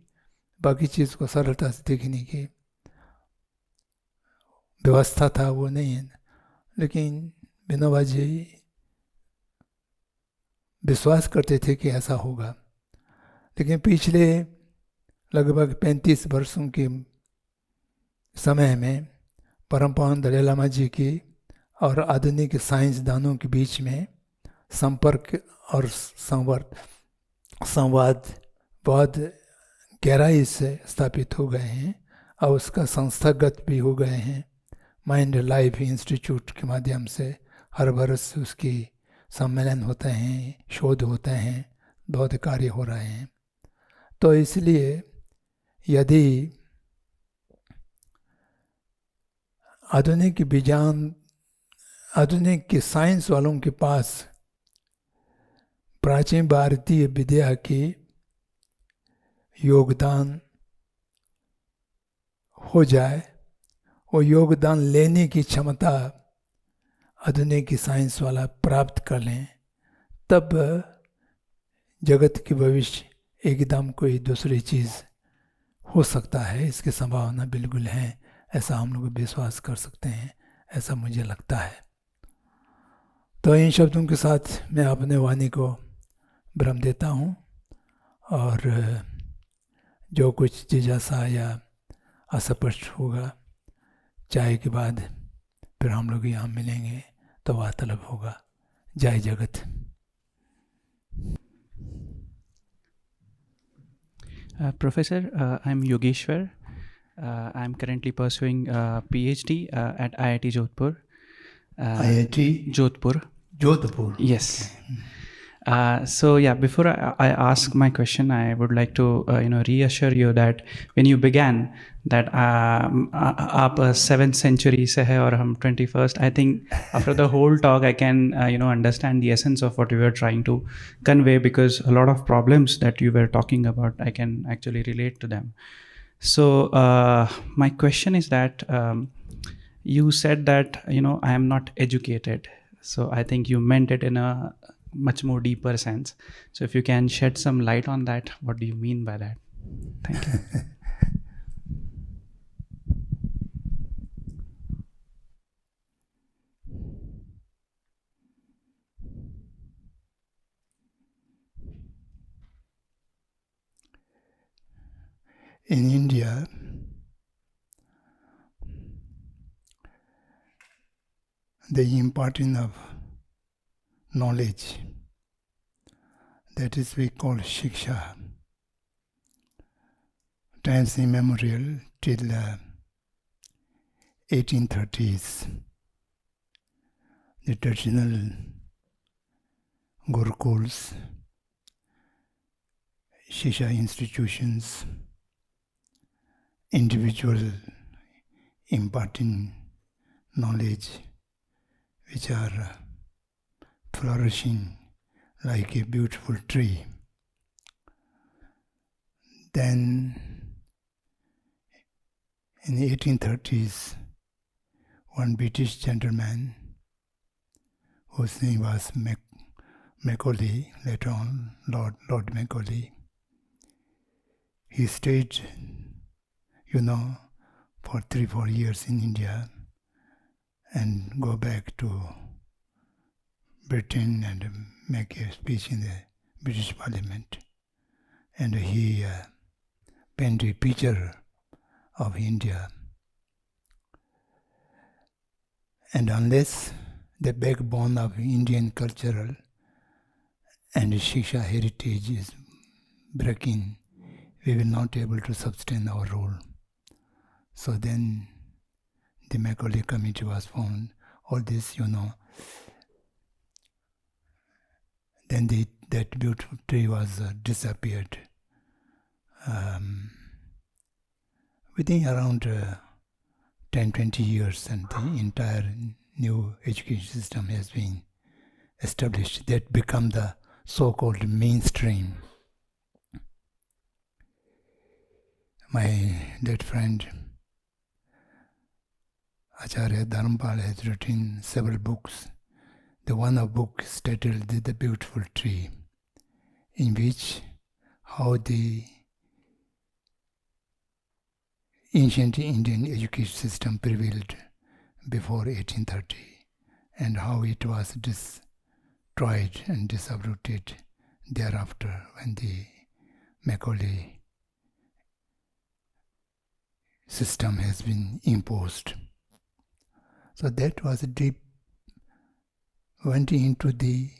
बाकी चीज़ को सरलता से देखने की व्यवस्था था, वो नहीं है। लेकिन विनोबा जी विश्वास करते थे कि ऐसा होगा। लेकिन पिछले लगभग 35 वर्षों के समय में परम पूज्य दलाई लामा जी की और आधुनिक साइंसदानों के बीच में संपर्क और संवाद बहुत गहराई से स्थापित हो गए हैं और उसका संस्थागत भी हो गए हैं। माइंड लाइफ इंस्टीट्यूट के माध्यम से हर वर्ष उसकी सम्मेलन होते हैं, शोध होते हैं, बहुत कार्य हो रहे हैं। तो इसलिए यदि आधुनिक विज्ञान, आधुनिक के साइंस वालों के पास प्राचीन भारतीय विद्या की योगदान हो जाए, वो योगदान लेने की क्षमता आधुनिक की साइंस वाला प्राप्त कर लें, तब जगत की भविष्य एकदम कोई दूसरी चीज़ हो सकता है। इसकी संभावना बिल्कुल है, ऐसा हम लोग विश्वास कर सकते हैं, ऐसा मुझे लगता है। तो इन शब्दों के साथ मैं अपने वाणी को विराम देता हूँ और जो कुछ जिज्ञासा या अस्पष्ट होगा चाय के बाद फिर हम लोग यहाँ मिलेंगे तो वार्तालाप होगा। जय जगत। Professor, I'm Yogeshwar. I'm currently pursuing a PhD at IIT Jodhpur. IIT Jodhpur. Jodhpur. Yes. So yeah, before I ask my question, I would like to reassure you that when you began that आप 7th century से है और हम 21st. I think after the whole talk, I can understand the essence of what you were trying to convey, because a lot of problems that you were talking about, I can actually relate to them. So my question is that you said that I am not educated. So I think you meant it in a much more deeper sense. So if you can shed some light on that, what do you mean by that? Thank you. In India, the importance of knowledge, that is we call Shiksha, times immemorial till 1830s. The traditional Gurukuls, Shiksha institutions, individual imparting knowledge, which are flourishing like a beautiful tree. Then in the 1830s, one British gentleman, whose name was Macaulay, later on Lord Macaulay, he stayed, for 3-4 years in India and go back to Britain and make a speech in the British Parliament. And he painted a picture of India. And unless the backbone of Indian cultural and Shiksha heritage is breaking, we will not be able to sustain our role. So then the Macaulay Committee was formed. All this, then that beautiful tree was disappeared. Within around 10-20 years, and the entire new education system has been established. That become the so-called mainstream. My dead friend Acharya Dharampal has written several books. The one of book is titled The Beautiful Tree, in which how the ancient Indian education system prevailed before 1830 and how it was destroyed and disabrupted thereafter when the Macaulay system has been imposed. So that was a deep, went into the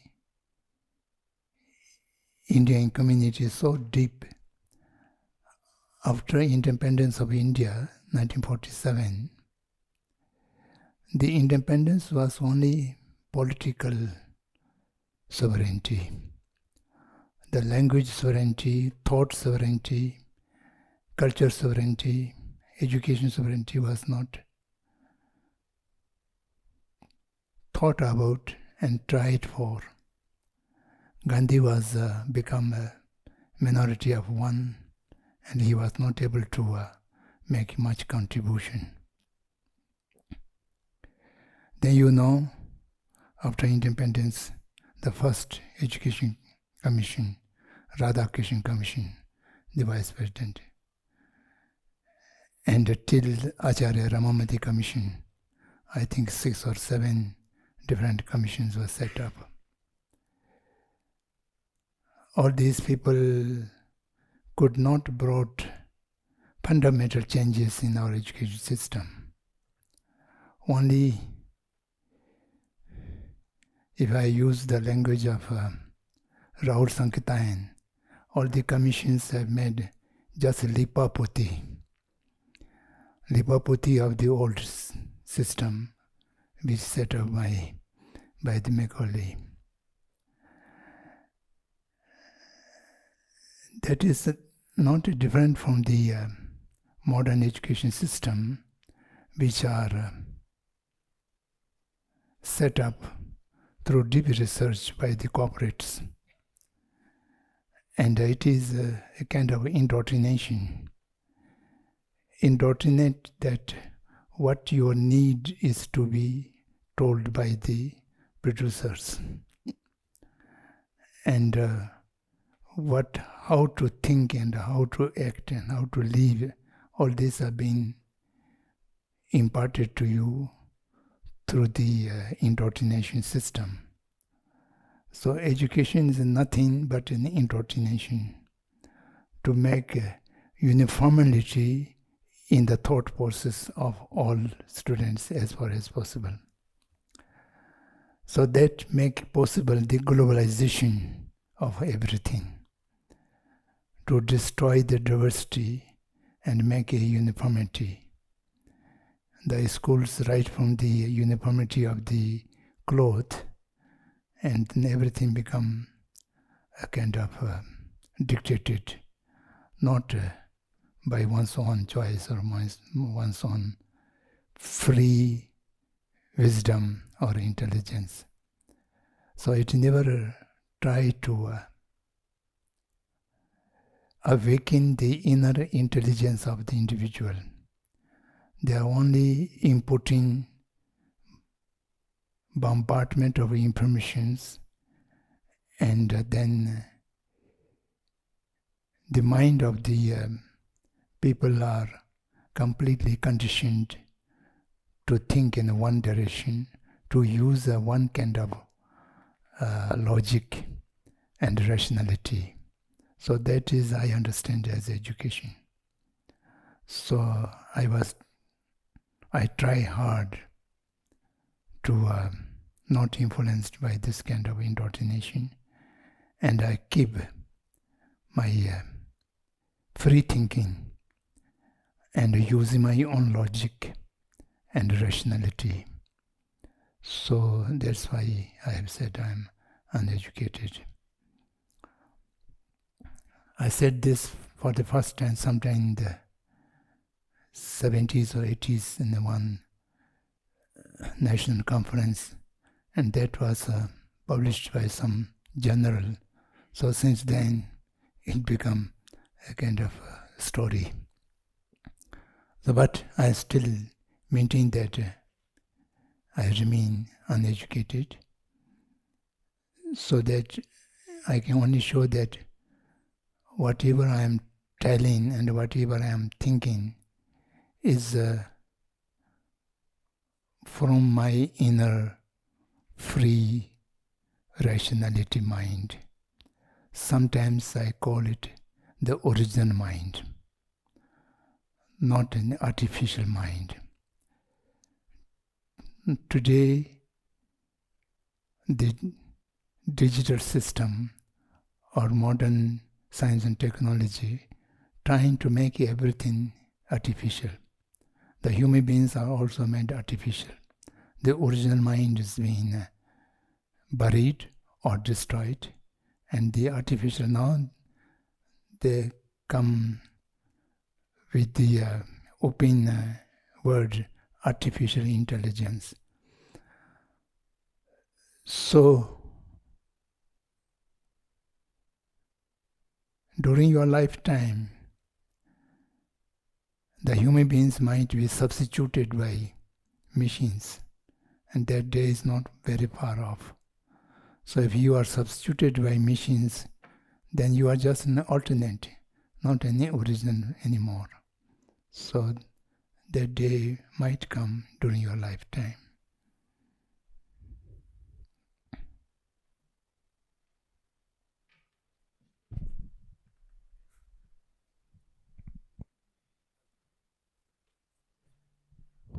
Indian community so deep. After independence of India, 1947, the independence was only political sovereignty. The language sovereignty, thought sovereignty, culture sovereignty, education sovereignty was not thought about and tried for. Gandhi was become a minority of one, and he was not able to make much contribution. Then after independence, the first education commission, Radhakrishnan Commission, the vice president, and till Acharya Ramamati Commission, I think 6 or 7 different commissions were set up. All these people could not brought fundamental changes in our education system. Only if I use the language of Rahul Sankitayan, all the commissions have made just lipapoti of the old system, which set up by the Macaulay. That is not different from the modern education system, which are set up through deep research by the corporates. And it is a kind of indoctrination. Indoctrinate that what your need is to be told by the producers. And how to think and how to act and how to live, all these are being imparted to you through the indoctrination system. So education is nothing but an indoctrination to make uniformity in the thought process of all students as far as possible. So that make possible the globalization of everything, to destroy the diversity and make a uniformity. The schools right from the uniformity of the cloth, and then everything become a kind of dictated, not by one's own choice or one's own free wisdom or intelligence. So it never tried to awaken the inner intelligence of the individual. They are only inputting bombardment of informations, and then the mind of the people are completely conditioned to think in one direction, to use one kind of logic and rationality. So that is, I understand, as education. So I try hard to not influenced by this kind of indoctrination, and I keep my free thinking and using my own logic and rationality. So that's why I have said I'm uneducated. I said this for the first time sometime in the 70s or 80s in the one national conference, and that was published by some journal. So since then it became a kind of story. So, but I still maintain that I remain uneducated, so that I can only show that whatever I am telling and whatever I am thinking is from my inner free rationality mind. Sometimes I call it the original mind, not an artificial mind. Today, the digital system or modern science and technology trying to make everything artificial. The human beings are also made artificial. The original mind is being buried or destroyed, and the artificial now, they come with the open word artificial intelligence. So during your lifetime, the human beings might be substituted by machines, and that day is not very far off. So if you are substituted by machines, then you are just an alternate, not any original anymore. So that day might come during your lifetime.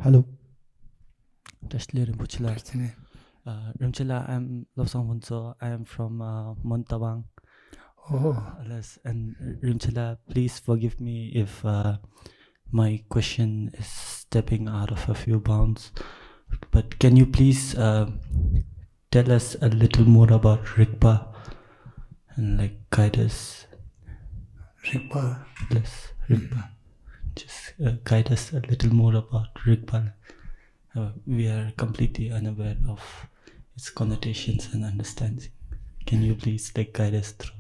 Hello test लिएर पुछला Rimchila, I'm Losang Hunso. I am from Montabang. Oh, And Rimchila, please forgive me if my question is stepping out of a few bounds. But can you please tell us a little more about Rigpa and like guide us? Rigpa. Yes, Rigpa. Just guide us a little more about Rigpa. We are completely unaware of its connotations and understanding. Can you please like guide us through?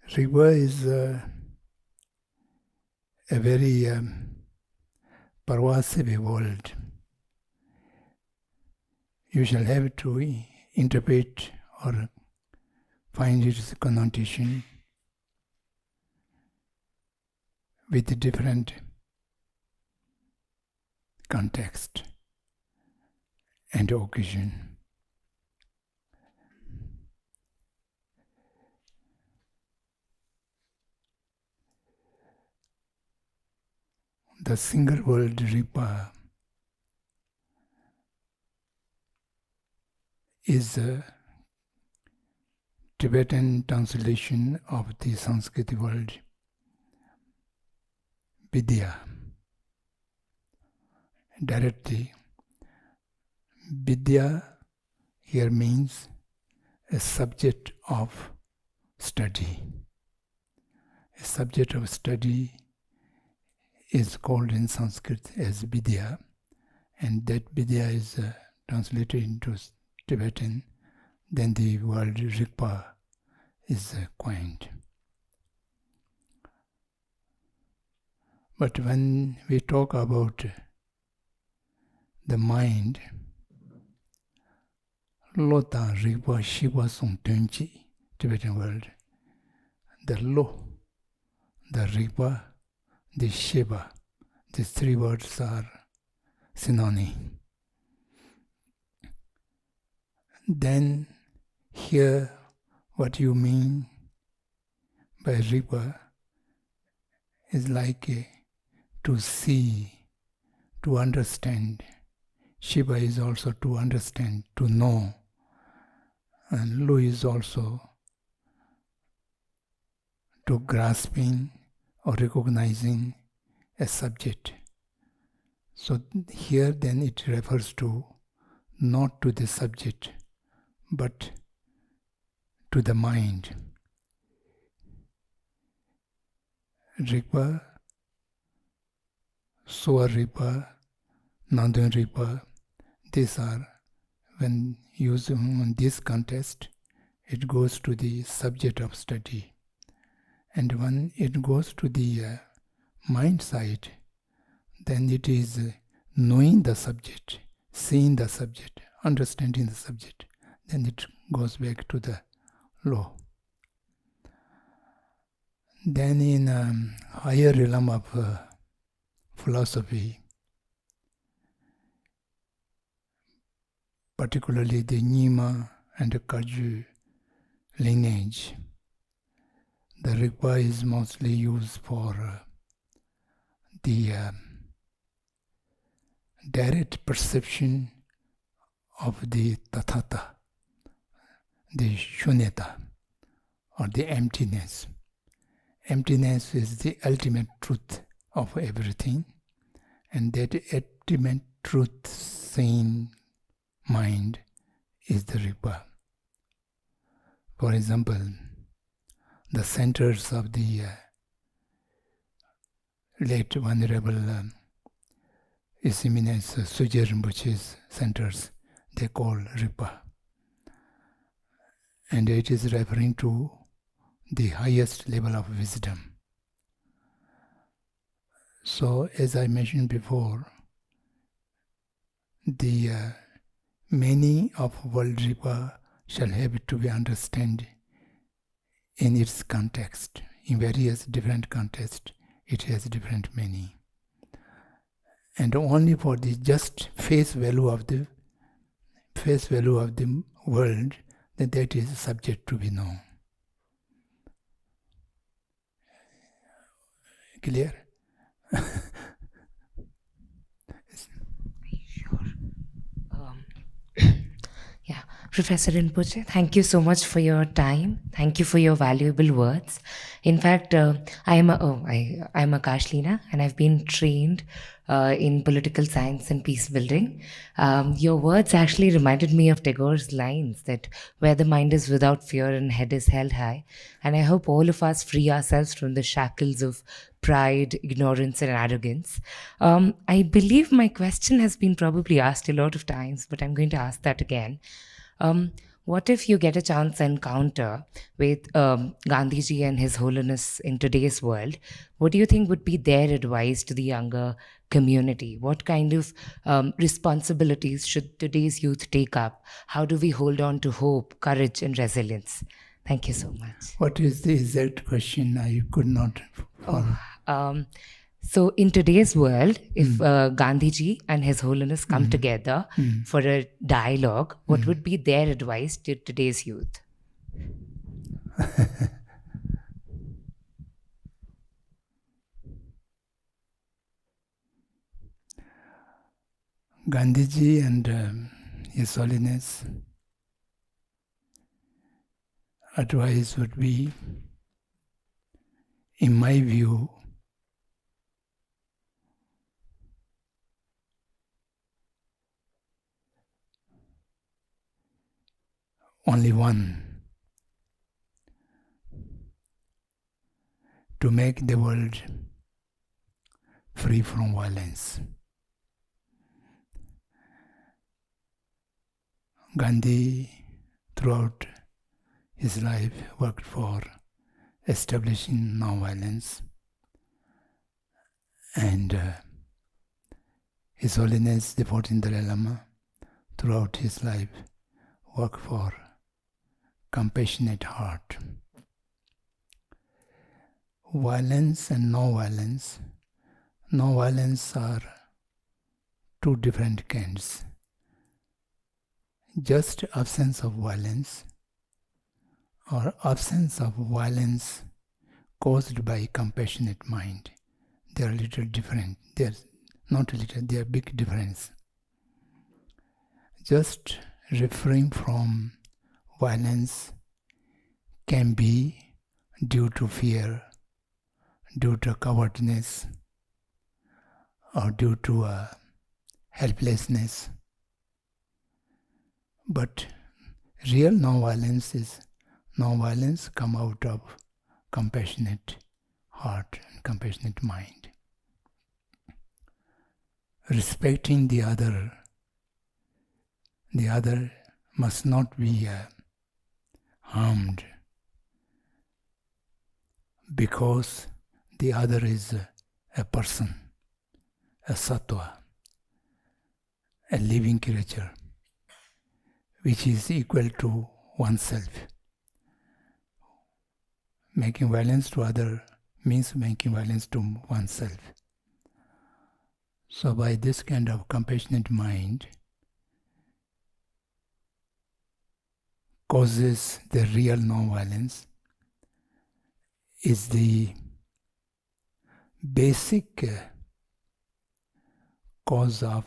Rigpa is a very pervasive word. You shall have to interpret or find its connotation with different context and occasion. The single word Rigpa is a Tibetan translation of the Sanskrit word Vidya. Directly, Vidya here means a subject of study. A subject of study is called in Sanskrit as Vidya, and that Vidya is translated into Tibetan. Then the word Rigpa is coined. But when we talk about the mind, Lota Rigpa Shiva Song Tunchi, Tibetan word. The Lo, the Rigpa, the Shiva, these three words are synonyms. Then here what you mean by Rigpa is like to see, to understand. Shiva is also to understand, to know. And Lu is also to grasping or recognizing a subject. So here then it refers to not to the subject, but to the mind. Rigpa, Soa Rigpa, Nandun Rigpa, these are, when used in this context, it goes to the subject of study. And when it goes to the mind side, then it is knowing the subject, seeing the subject, understanding the subject. Then it goes back to the law. Then in higher realm of philosophy, particularly the Nyima and the Kagyu lineage, the Rigpa is mostly used for the direct perception of the Tathata, the Shunyata, or the emptiness. Emptiness is the ultimate truth of everything, and that ultimate truth seeing mind is the Rigpa. For example, the centers of the late Venerable His Eminence Sujay Rinpoche's centers, they call Rigpa. And it is referring to the highest level of wisdom. So, as I mentioned before, the meaning of word Rigpa shall have to be understood in its context. In various different contexts, it has different meaning. And only for the just face value of the world, that is subject to be known. clear? Sure. Yeah, Professor Rinpoche, thank you so much for your time. Thank you for your valuable words. In fact, I'm Akashlina, and I've been trained in political science and peace building. Your words actually reminded me of Tagore's lines that where the mind is without fear and head is held high. And I hope all of us free ourselves from the shackles of pride, ignorance, and arrogance. I believe my question has been probably asked a lot of times, but I'm going to ask that again. What if you get a chance to encounter with Gandhiji and His Holiness in today's world? What do you think would be their advice to the younger community? What kind of responsibilities should today's youth take up? How do we hold on to hope, courage, and resilience? Thank you so much. What is the exact question? I could not follow. So in today's world, if Gandhiji and His Holiness come together for a dialogue, what would be their advice to today's youth? Gandhiji and His Holiness advice would be, in my view, only one: to make the world free from violence. Gandhi, throughout his life, worked for establishing non-violence, and His Holiness the 14th Dalai Lama, throughout his life, worked for compassionate heart. Violence and non-violence are two different kinds. Just absence of violence or absence of violence caused by compassionate mind. They are a little different. They are not a little, they are big difference. Just refraining from violence can be due to fear, due to cowardness, or due to helplessness. But real non-violence is non-violence come out of compassionate heart and compassionate mind. Respecting the other must not be harmed because the other is a person, a sattva, a living creature, which is equal to oneself. Making violence to other means making violence to oneself. So by this kind of compassionate mind causes the real non-violence is the basic cause of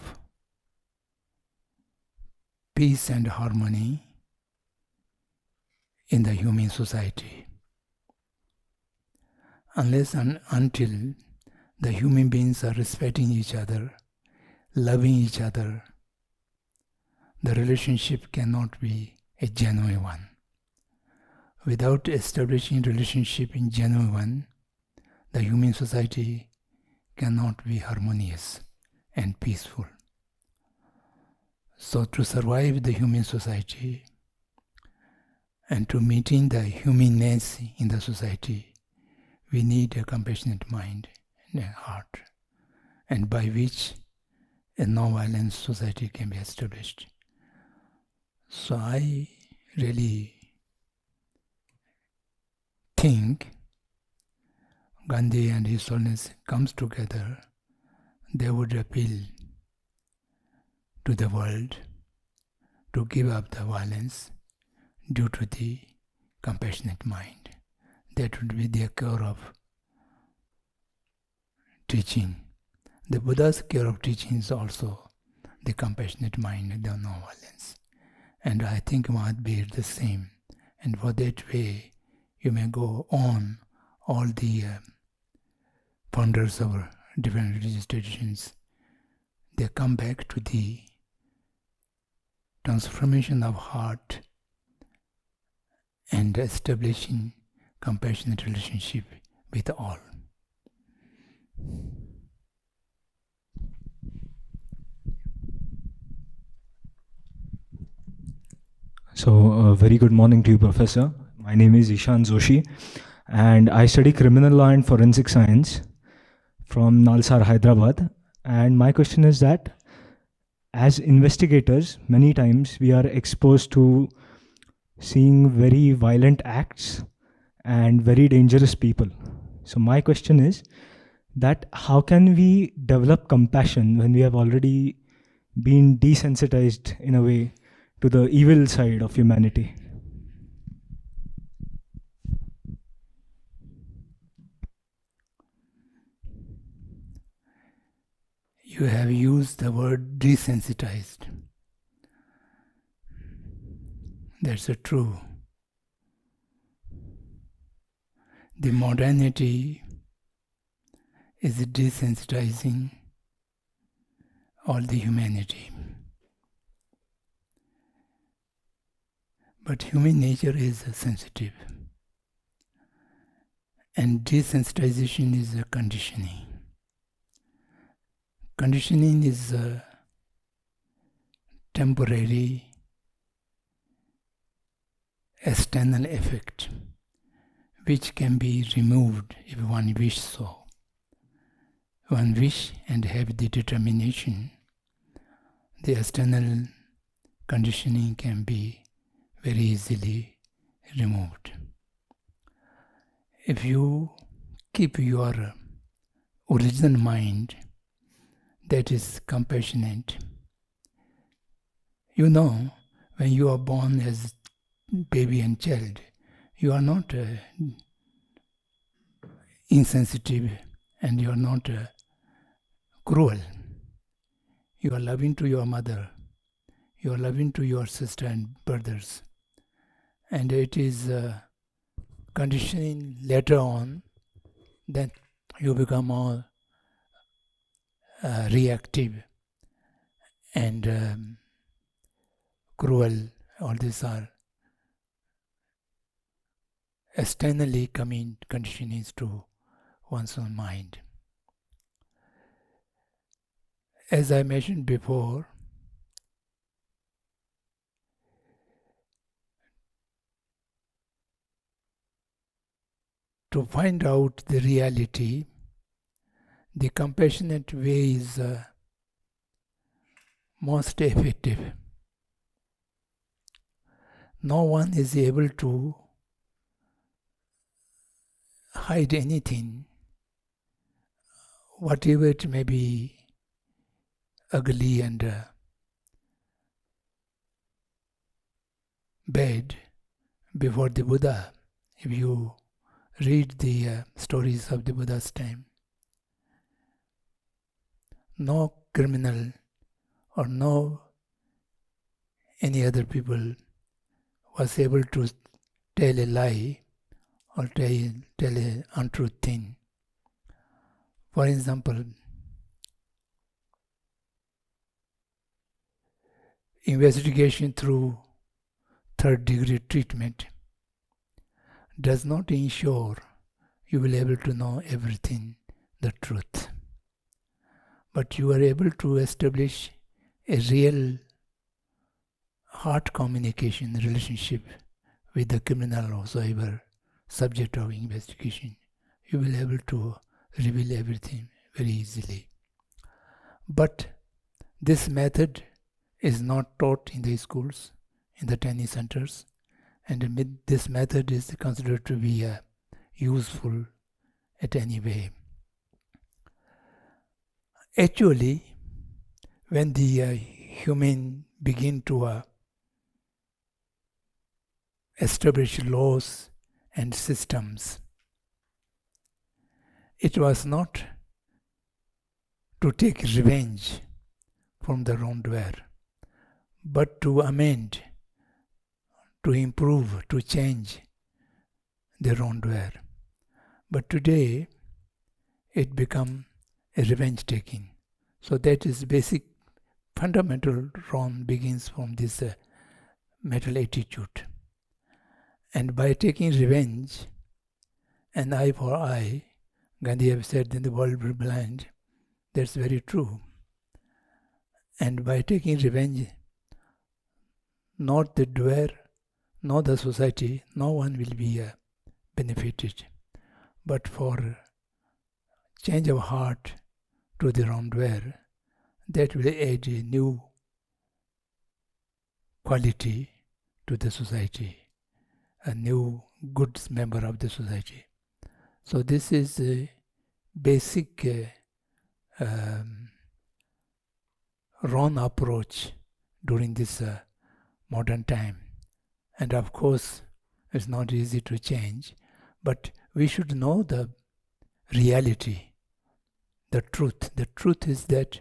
peace and harmony in the human society. Unless and until the human beings are respecting each other, loving each other, the relationship cannot be a genuine one. Without establishing relationship in genuine one, the human society cannot be harmonious and peaceful. So to survive the human society and to maintain the humanness in the society, we need a compassionate mind and a heart, and by which a non-violent society can be established. So I really think Gandhi and His Holiness comes together, they would appeal to the world to give up the violence due to the compassionate mind. That would be their cure of teaching. The Buddha's care of teaching is also the compassionate mind and the non-violence. And I think Mahatma is the same. And for that way, you may go on all the founders of different religious traditions. They come back to the transformation of heart and establishing compassionate relationship with all. So, very good morning to you, Professor. My name is Ishan Joshi, and I study criminal law and forensic science from Nalsar, Hyderabad. And my question is that, as investigators, many times we are exposed to seeing very violent acts and very dangerous people. So my question is that how can we develop compassion when we have already been desensitized in a way to the evil side of humanity? You have used the word desensitized. That's true. The modernity is desensitizing all the humanity. But human nature is sensitive. And desensitization is a conditioning. Conditioning is a temporary external effect which can be removed if one wishes so. One wish and have the determination, the external conditioning can be very easily removed. If you keep your original mind that is compassionate, you know when you are born as baby and child, you are not insensitive and you are not cruel. You are loving to your mother, you are loving to your sister and brothers. And it is conditioning later on that you become more reactive and cruel. All these are externally coming conditionings to one's own mind. As I mentioned before, to find out the reality, the compassionate way is most effective. No one is able to hide anything, whatever it may be ugly and bad, before the Buddha. If you read the stories of the Buddha's time, no criminal or no any other people was able to tell a lie or tell an untruth thing. For example, investigation through third-degree treatment does not ensure you will be able to know everything, the truth. But you are able to establish a real heart communication relationship with the criminal or whoever subject of investigation. You will be able to reveal everything very easily. But this method is not taught in the schools, in the training centers, and this method is considered to be useful at any way. Actually, when the human begin to establish laws and systems, it was not to take revenge from the wrongdoer, but to amend, to improve, to change the wrongdoer. But today, it become a revenge taking. So that is basic, fundamental wrong begins from this mental attitude. And by taking revenge, an eye for eye, Gandhi have said, then the world will be blind. That's very true. And by taking revenge, not the doer, nor the society, no one will be benefited. But for change of heart to the wrongdoer, that will add a new quality to the society, a new good member of the society. So this is a basic wrong approach during this modern time. And of course, it's not easy to change, but we should know the reality, the truth. The truth is that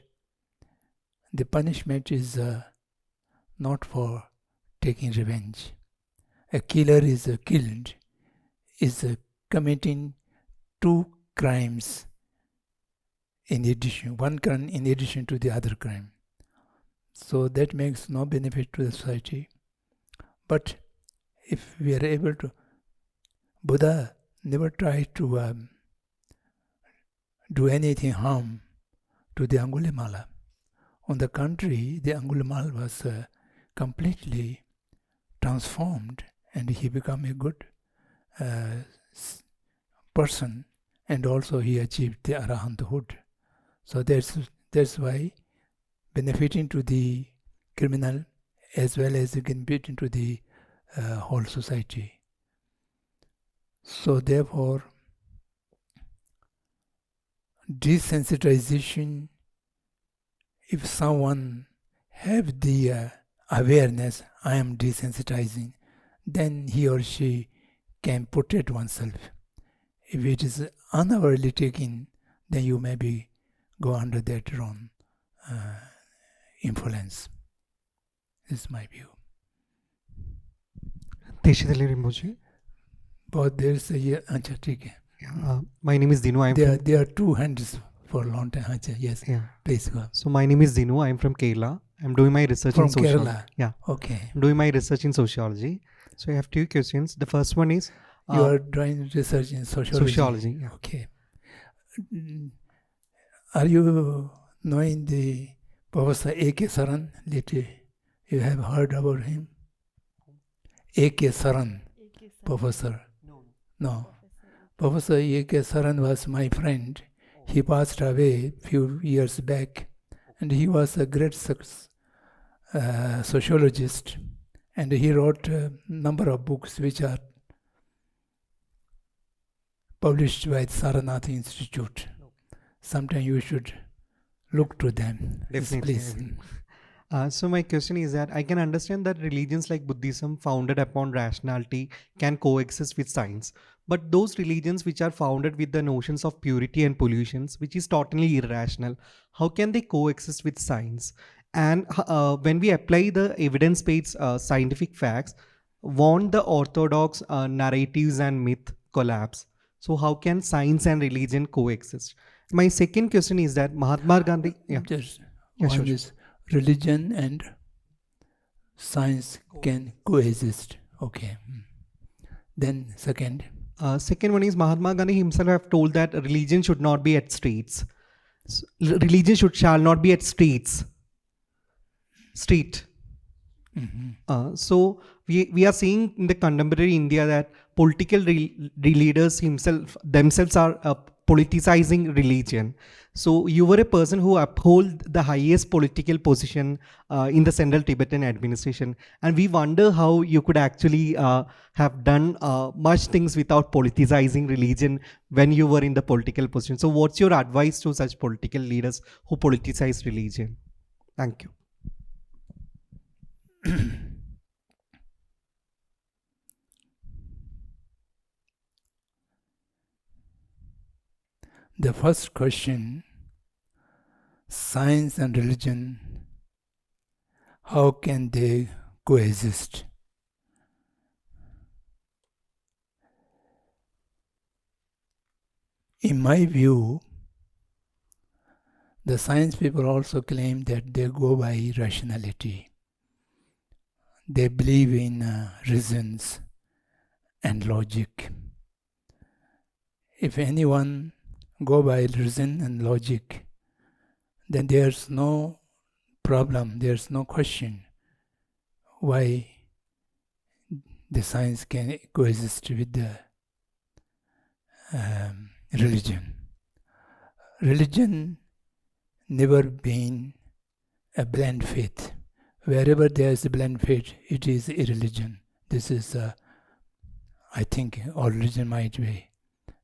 the punishment is not for taking revenge. A killer is killed, is committing two crimes in addition, one crime in addition to the other crime. So that makes no benefit to the society. But if we are able to, Buddha never tried to do anything harm to the Angulimala. On the contrary, the Angulimala was completely transformed and he became a good person, and also he achieved the arahanthood. So that's why benefiting to the criminal as well as benefiting to the whole society. So therefore, desensitization, if someone have the awareness, I am desensitizing, then he or she can protect oneself. If it is unawarely taken, then you maybe go under that wrong influence. This is my view. Teshidali Rinpoche. But there's a Acha, ठीक है. My name is Dinu. There are two hands for a long time. Acha, yes. Yeah. Please go. So my name is Dinu. I'm from Kerala. I'm doing my research From in sociology. Kerala. Yeah. Okay. I'm doing my research in sociology. So I have two questions. The first one is You are doing research in sociology. sociology. Yeah. Okay. Are you knowing the Professor A.K. Saran? You have heard about him? A.K. Saran, Professor. No. Professor A.K. Saran was my friend. He passed away a few years back, and he was a great sociologist, and he wrote a number of books which are published by the Saranath Institute. Sometime you should look to them. Definitely. Please. So my question is that I can understand that religions like Buddhism founded upon rationality can coexist with science. But those religions which are founded with the notions of purity and pollutions, which is totally irrational, how can they coexist with science? And when we apply the evidence-based scientific facts, won't the orthodox narratives and myth collapse? So how can science and religion coexist? My second question is that Mahatma Gandhi... Yeah. Just Yeah, one sure, is religion and science can coexist. Okay. Then second. Second one is Mahatma Gandhi himself have told that religion should not be at streets. Religion shall not be at streets. Street. Mhm. So we are seeing in the contemporary India that political leaders themselves are politicizing religion. So you were a person who uphold the highest political position in the Central Tibetan administration, and we wonder how you could actually have done much things without politicizing religion when you were in the political position. So what's your advice to such political leaders who politicize religion? Thank you. The first question, science and religion, how can they coexist? In my view, the science people also claim that they go by rationality. They believe in reasons and logic. If anyone go by reason and logic, then there's no problem, there's no question why the science can coexist with the religion. Religion never been a blind faith. Wherever there is a blind faith, it is a religion. This is, I think, all religion might be,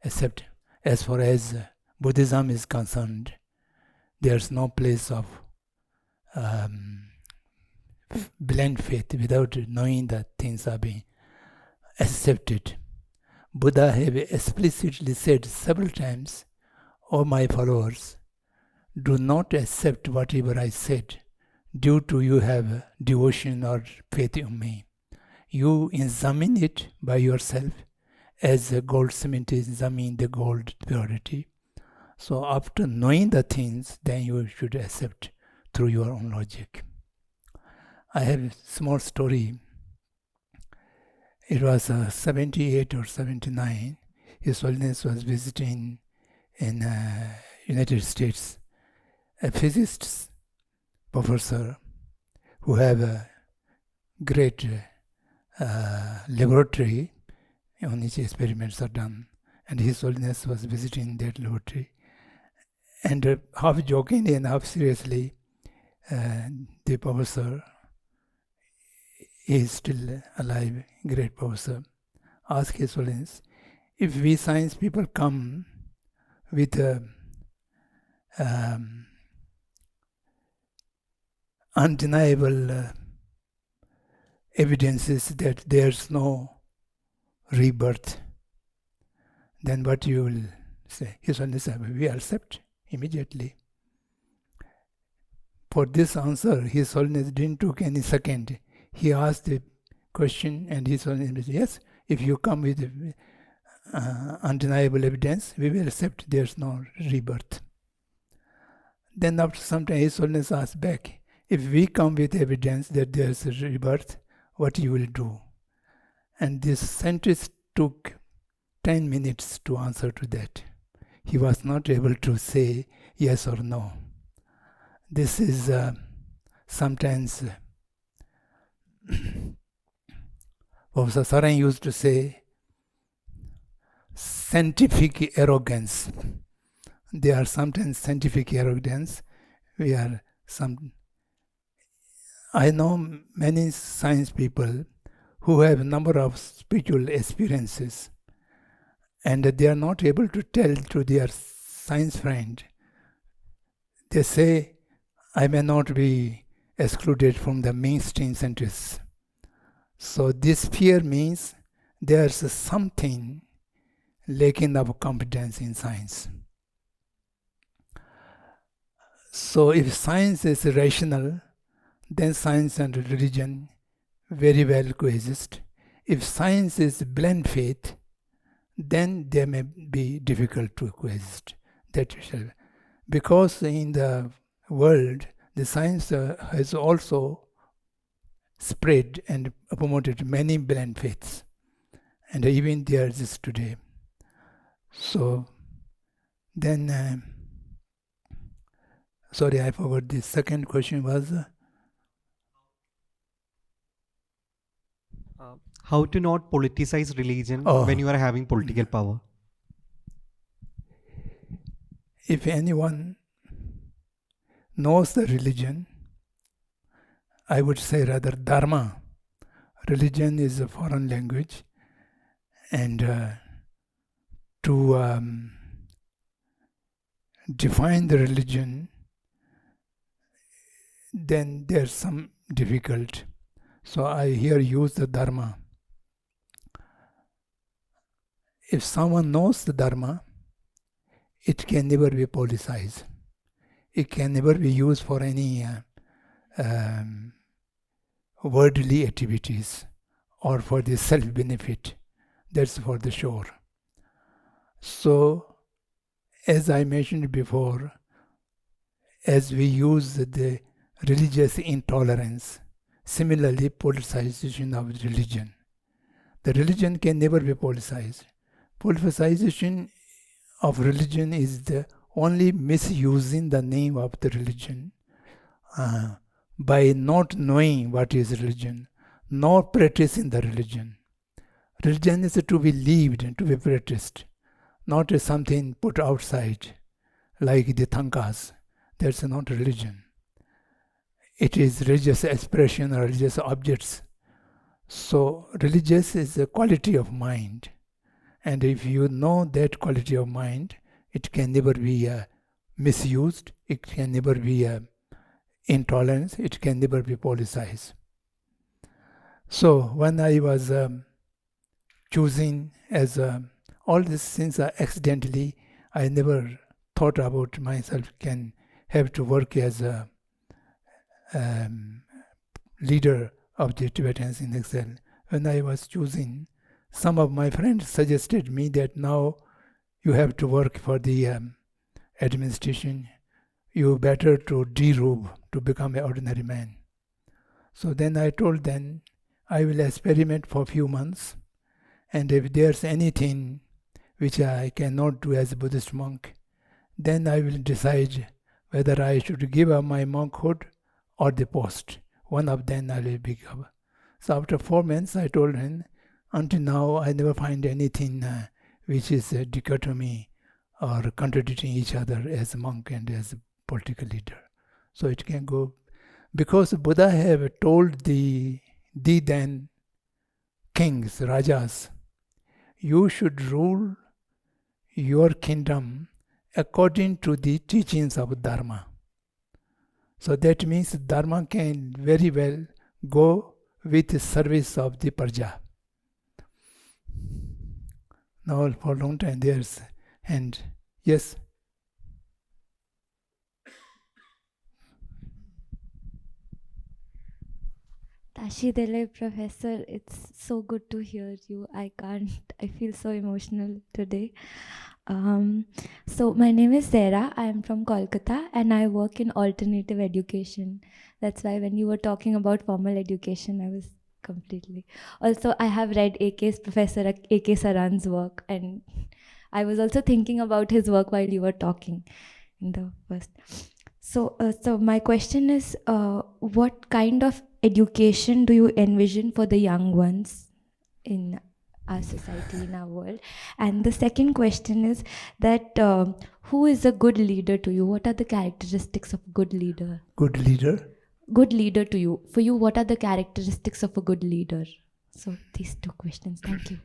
except as far as Buddhism is concerned, there's no place of blind faith without knowing that things are being accepted. Buddha have explicitly said several times, "O my followers, do not accept whatever I said due to you have devotion or faith in me. You examine it by yourself as a goldsmith examines the gold purity. So after knowing the things, then you should accept through your own logic." I have a small story. It was 78 or 79. His Holiness was visiting in United States. A physicist professor who have a great laboratory on which experiments are done, and His Holiness was visiting that laboratory. And half jokingly and half seriously, the professor, he is still alive, great professor, asked His Holiness, if we science people come with undeniable evidences that there's no rebirth, then what you will say? His Holiness said, we accept immediately. For this answer, His Holiness didn't take any second. He asked the question, and His Holiness said, yes, if you come with undeniable evidence, we will accept there's no rebirth. Then after some time, His Holiness asked back, if we come with evidence that there's a rebirth, what you will do? And this scientist took 10 minutes to answer to that. He was not able to say yes or no. This is sometimes Professor Sarang used to say scientific arrogance. There are sometimes scientific arrogance. I know many science people who have a number of spiritual experiences, and they are not able to tell to their science friend. They say, I may not be excluded from the mainstream scientists. So this fear means there's something lacking of competence in science. So if science is rational, then science and religion very well coexist. If science is blind faith, then they may be difficult to coexist. Because in the world, the science has also spread and promoted many blind faiths, and even there is today. So then, sorry, I forgot the second question was. How to not politicize religion when you are having political power? If anyone knows the religion, I would say rather dharma. Religion is a foreign language, and to define the religion, then there's some difficult. So I here use the dharma. If someone knows the dharma, it can never be politicized. it can never be used for any worldly activities or for the self-benefit. That's for the sure. So, as I mentioned before, as we use the religious intolerance, similarly politicization of religion. The religion can never be politicized. Politicization of religion is the only misusing the name of the religion by not knowing what is religion, not practicing the religion. Religion is to be lived and to be practiced, not as something put outside like the thankas. That's not religion. It is religious expression or religious objects. So religious is a quality of mind. And if you know that quality of mind, it can never be misused. It can never be intolerance. It can never be politicized. So when I was choosing as all these things are accidentally, I never thought about myself can have to work as a leader of the Tibetans in exile. When I was choosing, some of my friends suggested me that now you have to work for the administration. You better to derobe to become an ordinary man. So then I told them I will experiment for a few months, and if there's anything which I cannot do as a Buddhist monk, then I will decide whether I should give up my monkhood or the post. One of them I will become. So after 4 months, I told him, until now I never find anything which is a dichotomy or contradicting each other as a monk and as a political leader. So it can go, because Buddha have told the then kings, rajas, you should rule your kingdom according to the teachings of Dharma. So that means Dharma can very well go with the service of the Praja. Now for a long time there's, and yes. Tashi Dele, Professor, it's so good to hear you. I feel so emotional today. So my name is Sarah. I am from Kolkata and I work in alternative education. That's why when you were talking about formal education, I was completely. Also, I have read Professor A.K. Saran's work, and I was also thinking about his work while you were talking in the first. So my question is, what kind of education do you envision for the young ones in our society, in our world? And the second question is that who is a good leader to you? What are the characteristics of a good leader? Good leader? Good leader to you. For you, what are the characteristics of a good leader? So these two questions. Thank you.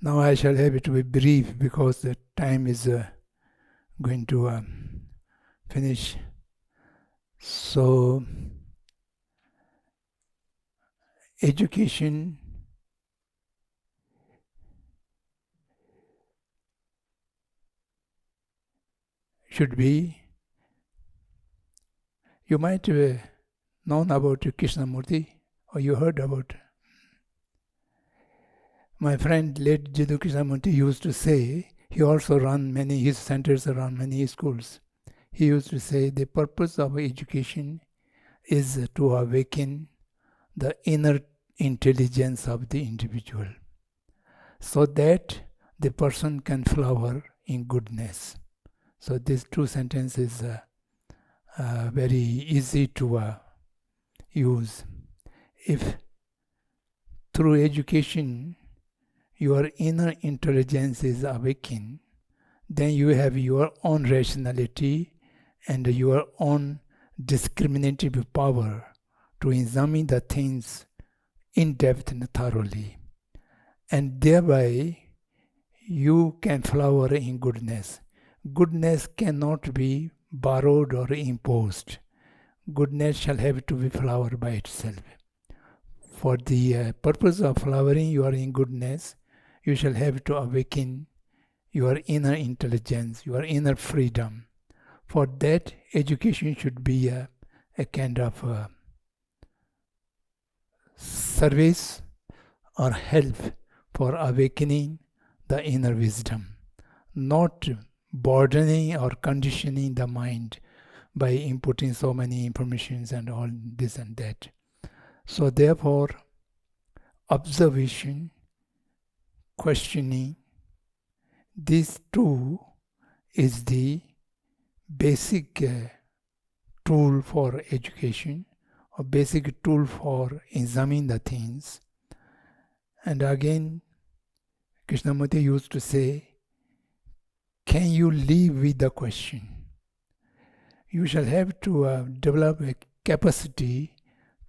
Now I shall have it to be brief because the time is going to finish. So, education should be, you might have known about Krishnamurti, or you heard about. My friend late Jiddu Krishnamurti used to say, he also ran his centers around many schools. He used to say the purpose of education is to awaken the inner intelligence of the individual so that the person can flower in goodness. So these two sentences are very easy to use. If through education your inner intelligence is awakened, then you have your own rationality and your own discriminative power to examine the things in depth and thoroughly. And thereby you can flower in goodness. Goodness cannot be borrowed or imposed. Goodness shall have to be flowered by itself. For the purpose of flowering, you are in goodness, you shall have to awaken your inner intelligence, your inner freedom. For that, education should be a kind of service or help for awakening the inner wisdom, not burdening or conditioning the mind by inputting so many informations and all this and that. So therefore, observation, questioning, these two is the basic tool for education, or basic tool for examining the things. And again, Krishnamurti used to say, can you live with the question? You shall have to develop a capacity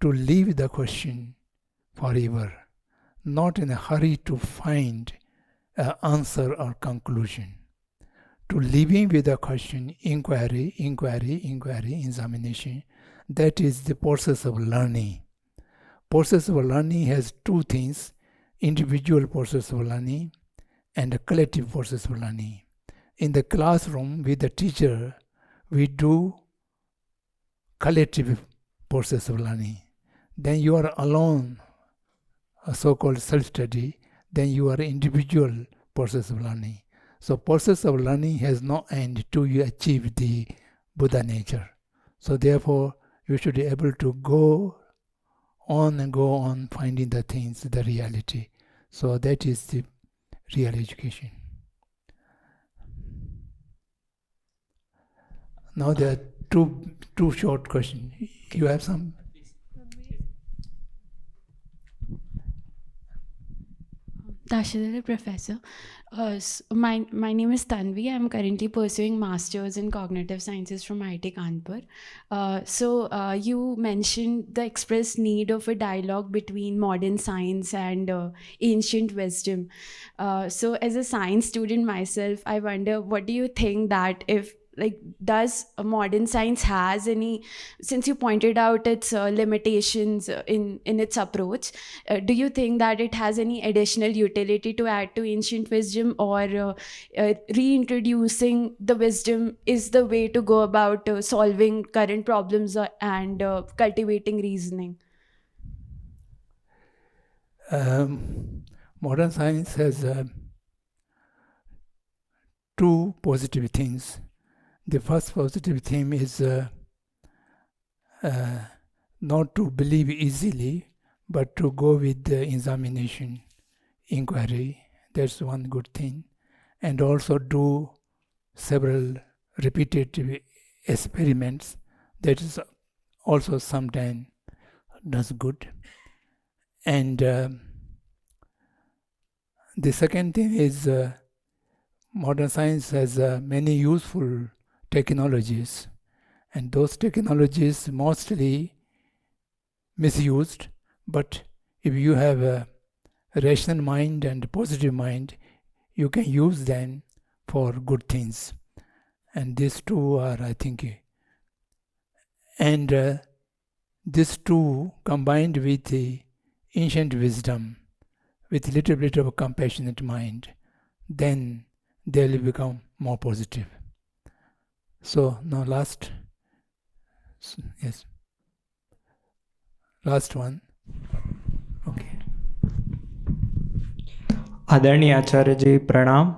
to live with the question forever, not in a hurry to find an answer or conclusion. To living with the question, inquiry, examination, that is the process of learning. Process of learning has two things: individual process of learning and a collective process of learning. In the classroom with the teacher, we do collective process of learning. Then you are alone, a so-called self-study. Then you are individual process of learning. So process of learning has no end till you achieve the Buddha nature. So therefore, you should be able to go on finding the things, the reality. So that is the real education. Now there are two short questions. You have some? Dashadhara Professor. My name is Tanvi. I'm currently pursuing Masters in Cognitive Sciences from IIT Kanpur. You mentioned the express need of a dialogue between modern science and ancient wisdom. So as a science student myself, I wonder, what do you think that does modern science has any, since you pointed out its limitations in its approach, do you think that it has any additional utility to add to ancient wisdom, or reintroducing the wisdom is the way to go about solving current problems and cultivating reasoning? Modern science has two positive things. The first positive thing is not to believe easily, but to go with the examination, inquiry. That's one good thing. And also do several repetitive experiments. That is also sometimes does good. And the second thing is modern science has many useful technologies, and those technologies mostly misused. But if you have a rational mind and positive mind, you can use them for good things. And these two are, I think, and these two combined with the ancient wisdom, with a little bit of a compassionate mind, then they will become more positive. So now last one. Okay. आदरणीय आचार्य जी प्रणाम।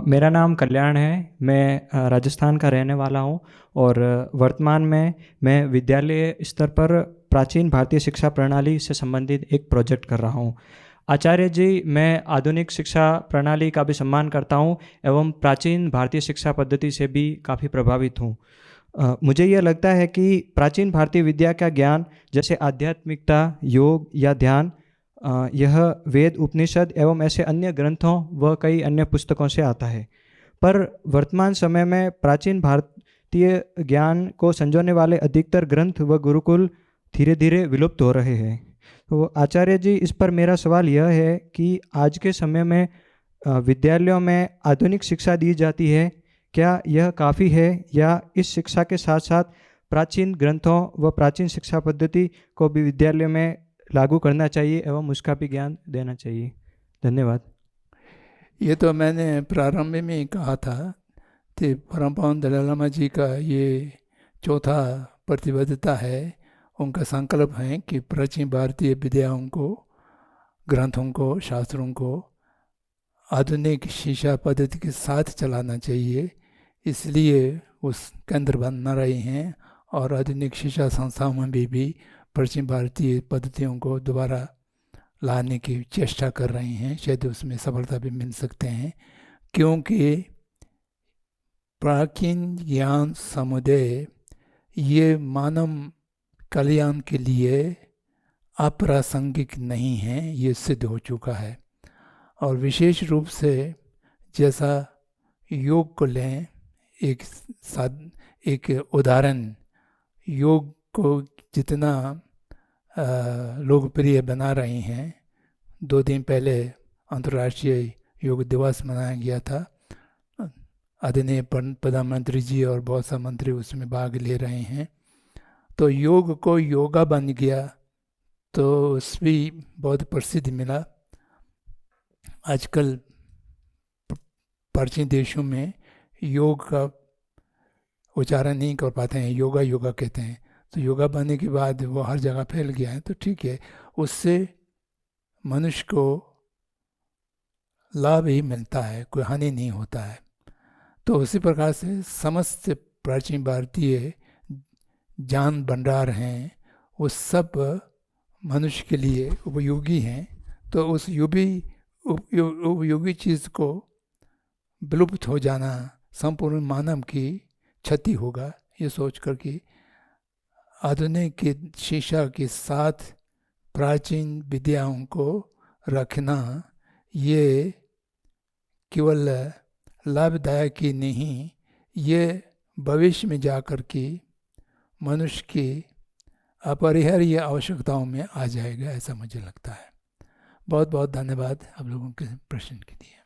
मेरा नाम कल्याण है। मैं राजस्थान का रहने वाला हूं और वर्तमान में मैं विद्यालय स्तर पर प्राचीन भारतीय शिक्षा प्रणाली से संबंधित एक प्रोजेक्ट कर रहा हूं। आचार्य जी, मैं आधुनिक शिक्षा प्रणाली का भी सम्मान करता हूं एवं प्राचीन भारतीय शिक्षा पद्धति से भी काफ़ी प्रभावित हूं। मुझे यह लगता है कि प्राचीन भारतीय विद्या का ज्ञान जैसे आध्यात्मिकता, योग या ध्यान, यह वेद, उपनिषद एवं ऐसे अन्य ग्रंथों व कई अन्य पुस्तकों से आता है। पर वर्तमान समय में प्राचीन भारतीय ज्ञान को संजोने वाले अधिकतर ग्रंथ व गुरुकुल धीरे धीरे विलुप्त हो रहे हैं। तो आचार्य जी, इस पर मेरा सवाल यह है कि आज के समय में विद्यालयों में आधुनिक शिक्षा दी जाती है, क्या यह काफ़ी है या इस शिक्षा के साथ साथ प्राचीन ग्रंथों व प्राचीन शिक्षा पद्धति को भी विद्यालय में लागू करना चाहिए एवं उसका भी ज्ञान देना चाहिए? धन्यवाद। ये तो मैंने प्रारंभ में ही कहा था कि परम पावन दलाई लामा जी का ये चौथा प्रतिबद्धता है, उनका संकल्प है कि प्राचीन भारतीय विद्याओं को, ग्रंथों को, शास्त्रों को आधुनिक शिक्षा पद्धति के साथ चलाना चाहिए। इसलिए उस केंद्र बना रहे हैं और आधुनिक शिक्षा संस्थाओं में भी प्राचीन भारतीय पद्धतियों को दोबारा लाने की चेष्टा कर रहे हैं। शायद उसमें सफलता भी मिल सकते हैं, क्योंकि प्राचीन ज्ञान समुदाय ये मानव कल्याण के लिए अप्रासंगिक नहीं है, ये सिद्ध हो चुका है। और विशेष रूप से जैसा योग को लें, एक उदाहरण, योग को जितना लोकप्रिय बना रहे हैं। 2 दिन पहले अंतर्राष्ट्रीय योग दिवस मनाया गया था। आदरणीय प्रधानमंत्री जी और बहुत सा मंत्री उसमें भाग ले रहे हैं। तो योग को योगा बन गया, तो उस भी बहुत प्रसिद्ध मिला। आजकल प्राचीन देशों में योग का उच्चारण नहीं कर पाते हैं, योगा योगा कहते हैं। तो योगा बनने के बाद वो हर जगह फैल गया है, तो ठीक है, उससे मनुष्य को लाभ ही मिलता है, कोई हानि नहीं होता है। तो उसी प्रकार से समस्त प्राचीन भारतीय ज्ञान भंडार हैं, वो सब मनुष्य के लिए उपयोगी हैं। तो उस उपयोगी चीज़ को विलुप्त हो जाना संपूर्ण मानव की क्षति होगा, ये सोच कर कि आधुनिक की शिक्षा के साथ प्राचीन विद्याओं को रखना ये केवल लाभदायक ही नहीं, ये भविष्य में जाकर के मनुष्य की अपरिहार्य आवश्यकताओं में आ जाएगा, ऐसा मुझे लगता है। बहुत बहुत धन्यवाद आप लोगों के प्रश्न के लिए।